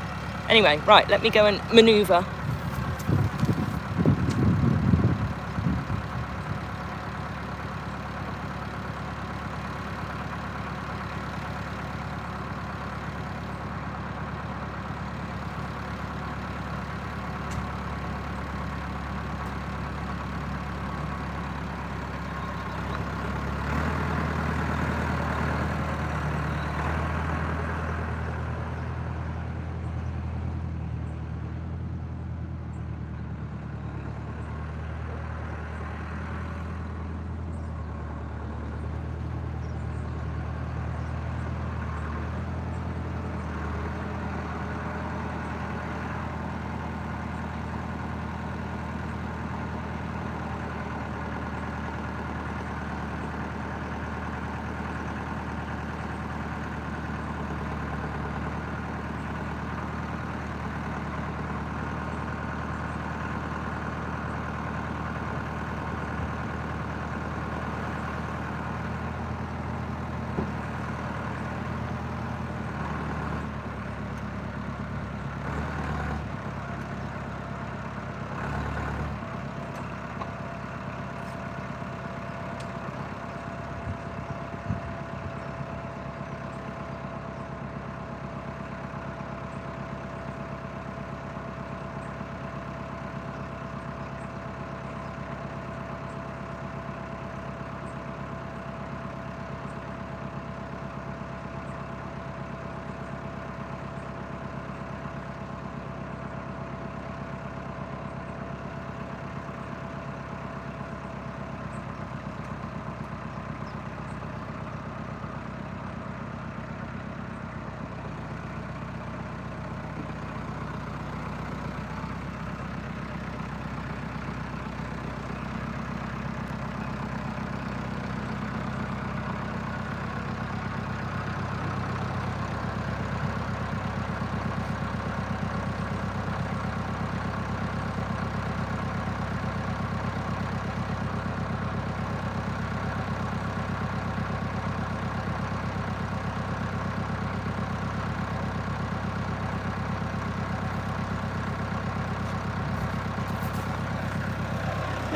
C: Anyway, right, let me go and manoeuvre.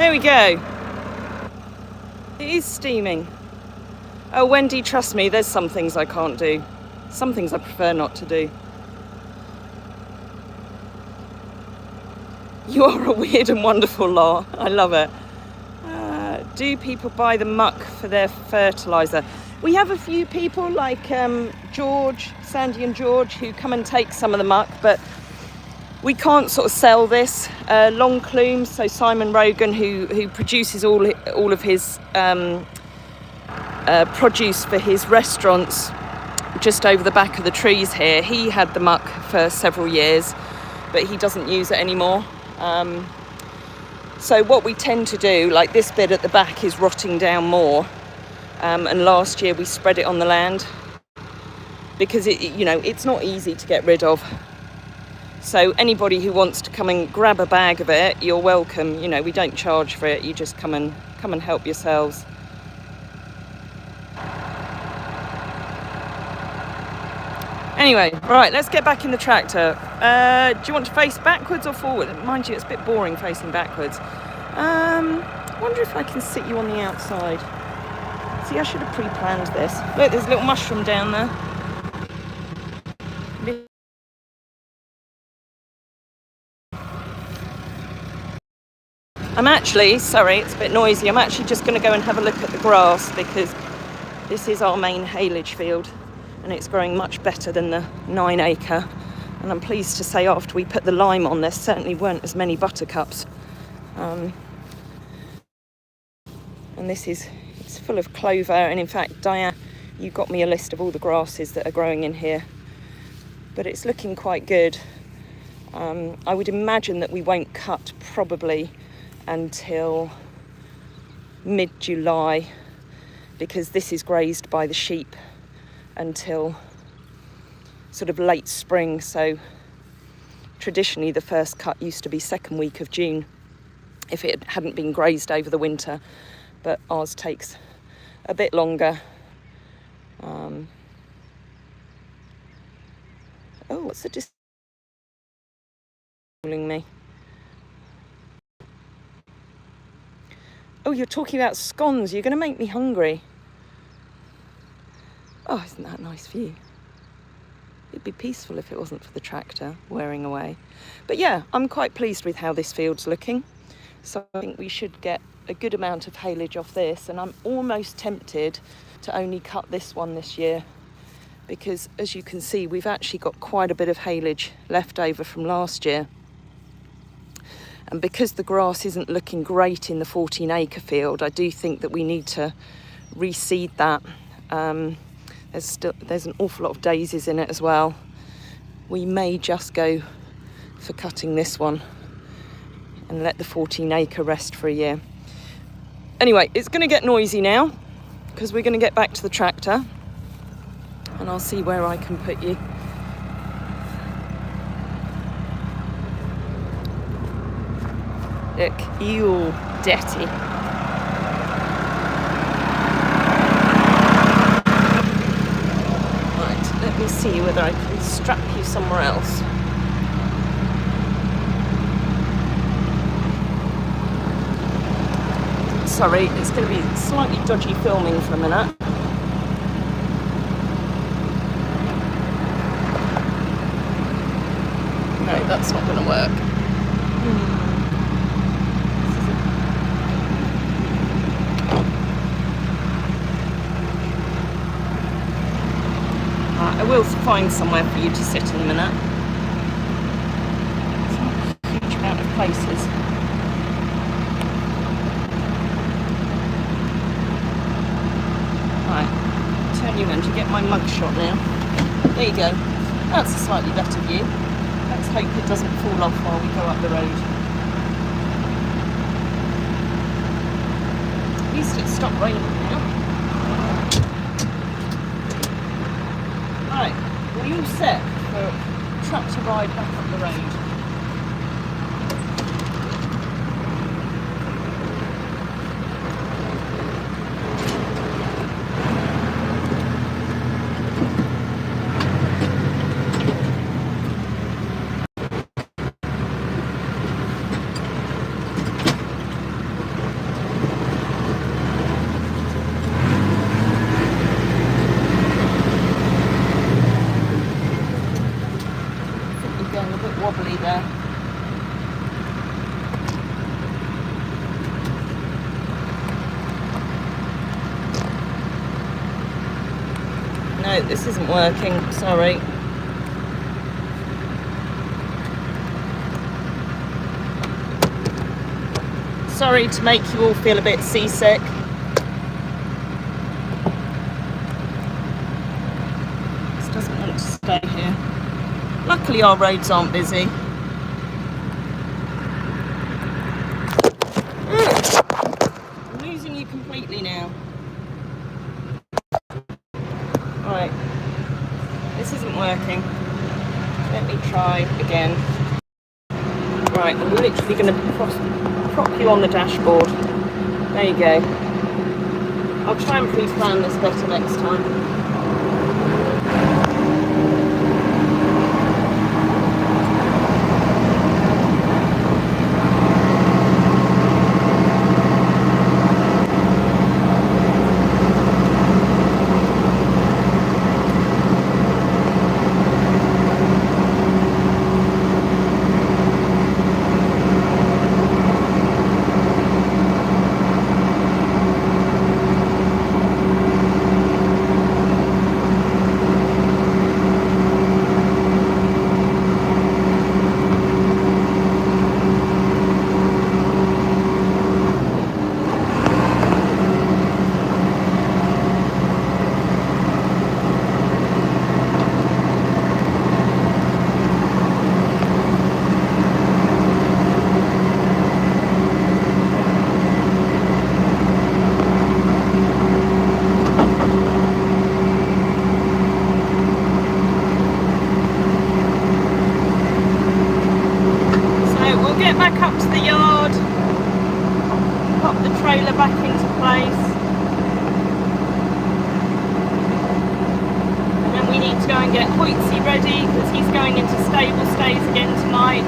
C: There we go. It is steaming. Oh, Wendy, trust me, there's some things I can't do. Some things I prefer not to do. You are a weird and wonderful lot. I love it. Do people buy the muck for their fertiliser? We have a few people like George, Sandy and George, who come and take some of the muck, but we can't sort of sell this. Long Clume, so Simon Rogan, who produces all of his produce for his restaurants just over the back of the trees here. He had the muck for several years, but he doesn't use it anymore. So what we tend to do, like this bit at the back is rotting down more, and last year we spread it on the land because it's not easy to get rid of. So anybody who wants to come and grab a bag of it, you're welcome. We don't charge for it. You just come and help yourselves. Anyway, right, let's get back in the tractor. Do you want to face backwards or forward? Mind you, it's a bit boring facing backwards. I wonder if I can sit you on the outside. See, I should have pre-planned this. Look, there's a little mushroom down there. I'm actually, sorry, it's a bit noisy. I'm actually just going to go and have a look at the grass because this is our main haylage field and it's growing much better than the 9 acre. And I'm pleased to say after we put the lime on, there certainly weren't as many buttercups. And it's full of clover. And in fact, Diane, you got me a list of all the grasses that are growing in here. But it's looking quite good. I would imagine that we won't cut probably until mid-July because this is grazed by the sheep until sort of late spring. So traditionally the first cut used to be second week of June if it hadn't been grazed over the winter, but ours takes a bit longer. Oh, what's the distance calling me? Oh, you're talking about scones. You're going to make me hungry. Oh, isn't that a nice view? It'd be peaceful if it wasn't for the tractor wearing away. But yeah, I'm quite pleased with how this field's looking. So I think we should get a good amount of haylage off this. And I'm almost tempted to only cut this one this year because, as you can see, we've actually got quite a bit of haylage left over from last year. And because the grass isn't looking great in the 14 acre field, I do think that we need to reseed that. There's an awful lot of daisies in it as well. We may just go for cutting this one and let the 14 acre rest for a year. Anyway, it's going to get noisy now because we're going to get back to the tractor and I'll see where I can put you. Look, you dirty. Right, let me see whether I can strap you somewhere else. Sorry, it's going to be slightly dodgy filming for a minute. No, that's not going to work. I will find somewhere for you to sit in a minute. It's not a huge amount of places. Right, turn you in to get my mug shot now. There you go. That's a slightly better view. Let's hope it doesn't fall off while we go up the road. At least it's stopped raining now. Right, are you all set for a tractor ride back up the road? there. No, this isn't working, sorry. Sorry to make you all feel a bit seasick. This doesn't want to stay here. Luckily our roads aren't busy. I'm losing you completely now. Right, this isn't working. Let me try again. Right, I'm literally going to prop you on the dashboard. There you go. I'll try and pre-plan this better next time. Back up to the yard, pop the trailer back into place, and then we need to go and get Hoytsy ready because he's going into stable stays again tonight.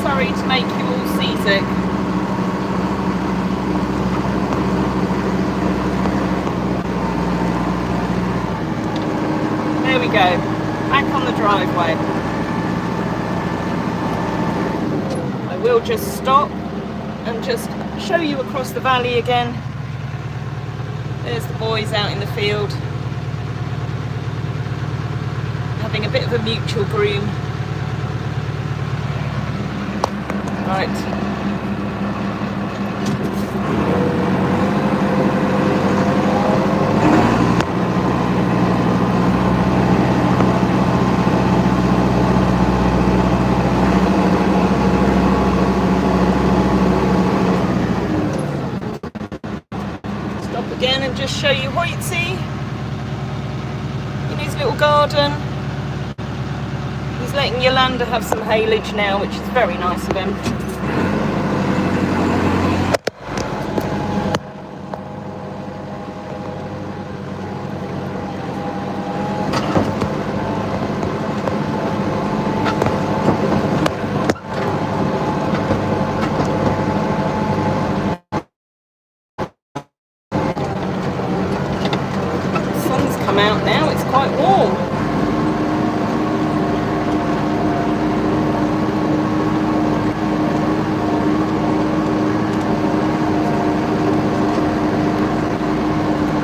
C: Sorry to make you all seasick. There we go, back on the driveway. I will just stop and just show you across the valley again. There's the boys out in the field, having a bit of a mutual groom. Right. Stop again and just show you Hoytsy in his little garden. He's letting Yolanda have some haylage now, which is very nice of him. The sun's come out now, it's quite warm.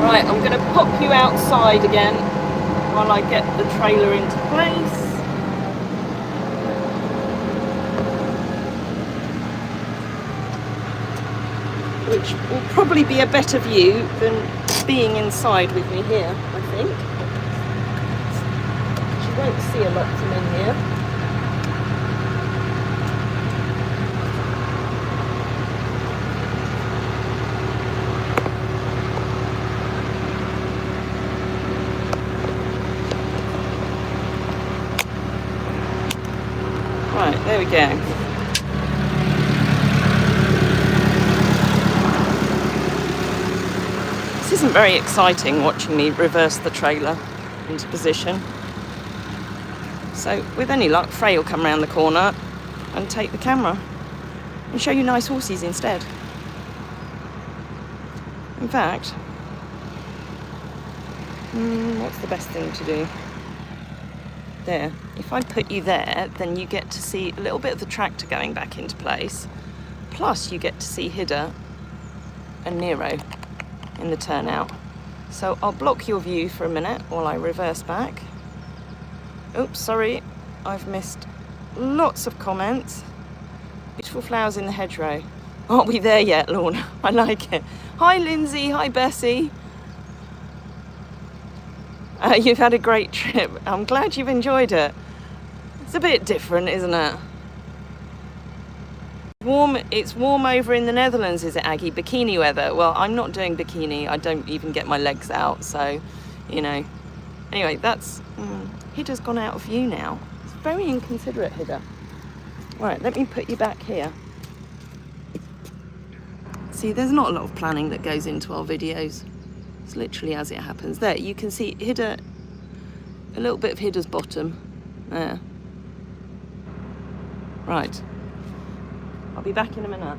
C: Right, I'm going to pop you outside again while I get the trailer into place. Which will probably be a better view than being inside with me here, I think. You won't see a lot from in here. Right, there we go. wasn't very exciting watching me reverse the trailer into position. So with any luck, Frey will come around the corner and take the camera and show you nice horses instead. In fact, what's the best thing to do? There. If I put you there, then you get to see a little bit of the tractor going back into place. Plus you get to see Hida and Nero in the turnout. So I'll block your view for a minute while I reverse back. Oops, sorry, I've missed lots of comments. Beautiful flowers in the hedgerow. Aren't we there yet, Lorna? I like it. Hi, Lindsay. Hi, Bessie. You've had a great trip. I'm glad you've enjoyed it. It's a bit different, isn't it? It's warm over in the Netherlands, is it, Aggie? Bikini weather. Well, I'm not doing bikini. I don't even get my legs out, so, you know. Anyway, that's... Hida's gone out of view now. It's very inconsiderate, Hida. Right, let me put you back here. See, there's not a lot of planning that goes into our videos. It's literally as it happens. There, you can see Hida, a little bit of Hida's bottom. There. Right. I'll be back in a minute.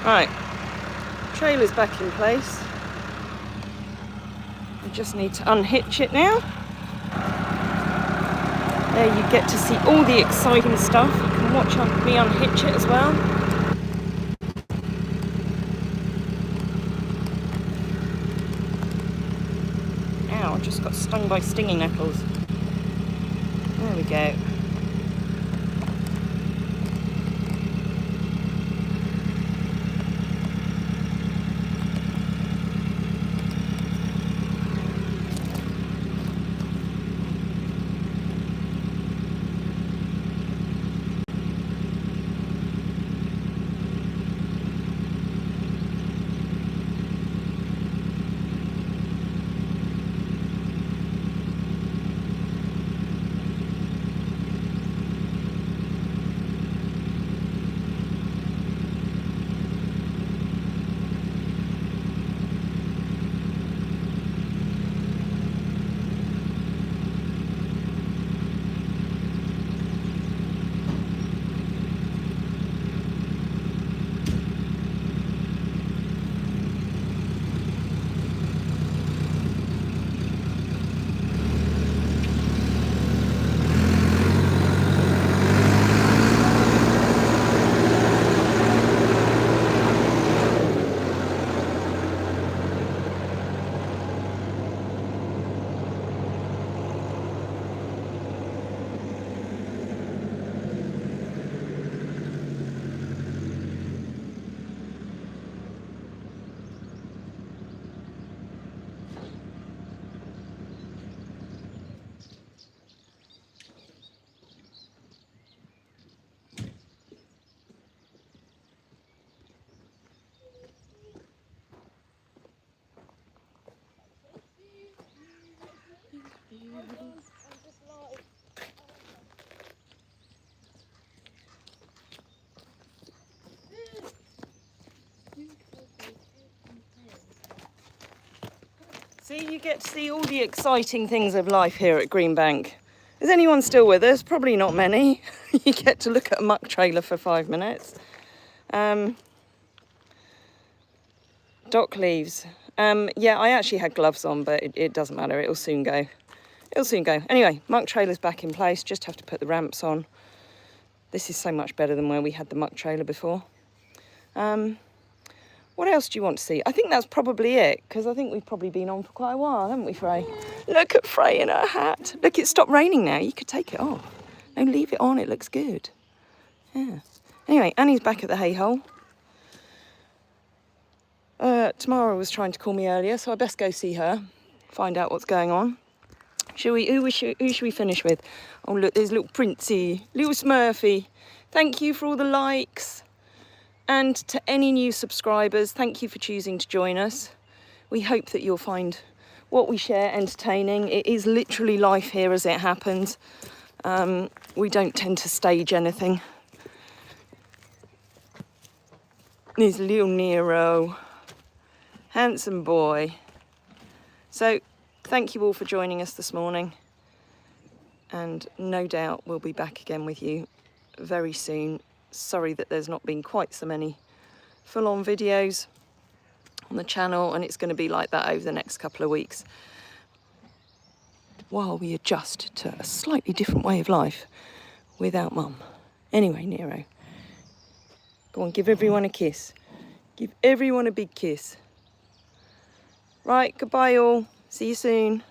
C: Right, trailer's back in place. We just need to unhitch it now. There you get to see all the exciting stuff. You can watch me unhitch it as well. Ow, I just got stung by stinging nettles. There we go. See, you get to see all the exciting things of life here at Greenbank. Is anyone still with us? Probably not many. You get to look at a muck trailer for 5 minutes. Dock leaves. Yeah, I actually had gloves on, but it doesn't matter. It'll soon go. It'll soon go. Anyway, muck trailer's back in place. Just have to put the ramps on. This is so much better than where we had the muck trailer before. What else do you want to see? I think that's probably it, because I think we've probably been on for quite a while, haven't we, Frey? Look at Frey in her hat. Look, it's stopped raining now. You could take it off. No, leave it on. It looks good. Yeah. Anyway, Annie's back at the hay hole. Tamara was trying to call me earlier, so I best go see her, find out what's going on. Who should we finish with? Oh, look, there's little Princey, little Smurfy. Thank you for all the likes. And to any new subscribers, thank you for choosing to join us. We hope that you'll find what we share entertaining. It is literally life here as it happens. We don't tend to stage anything. There's little Nero. Handsome boy. So, thank you all for joining us this morning. And no doubt we'll be back again with you very soon. Sorry that there's not been quite so many full-on videos on the channel, and it's going to be like that over the next couple of weeks while we adjust to a slightly different way of life without Mum. Anyway, Nero, go on, give everyone a kiss. Give everyone a big kiss. Right, goodbye all. See you soon.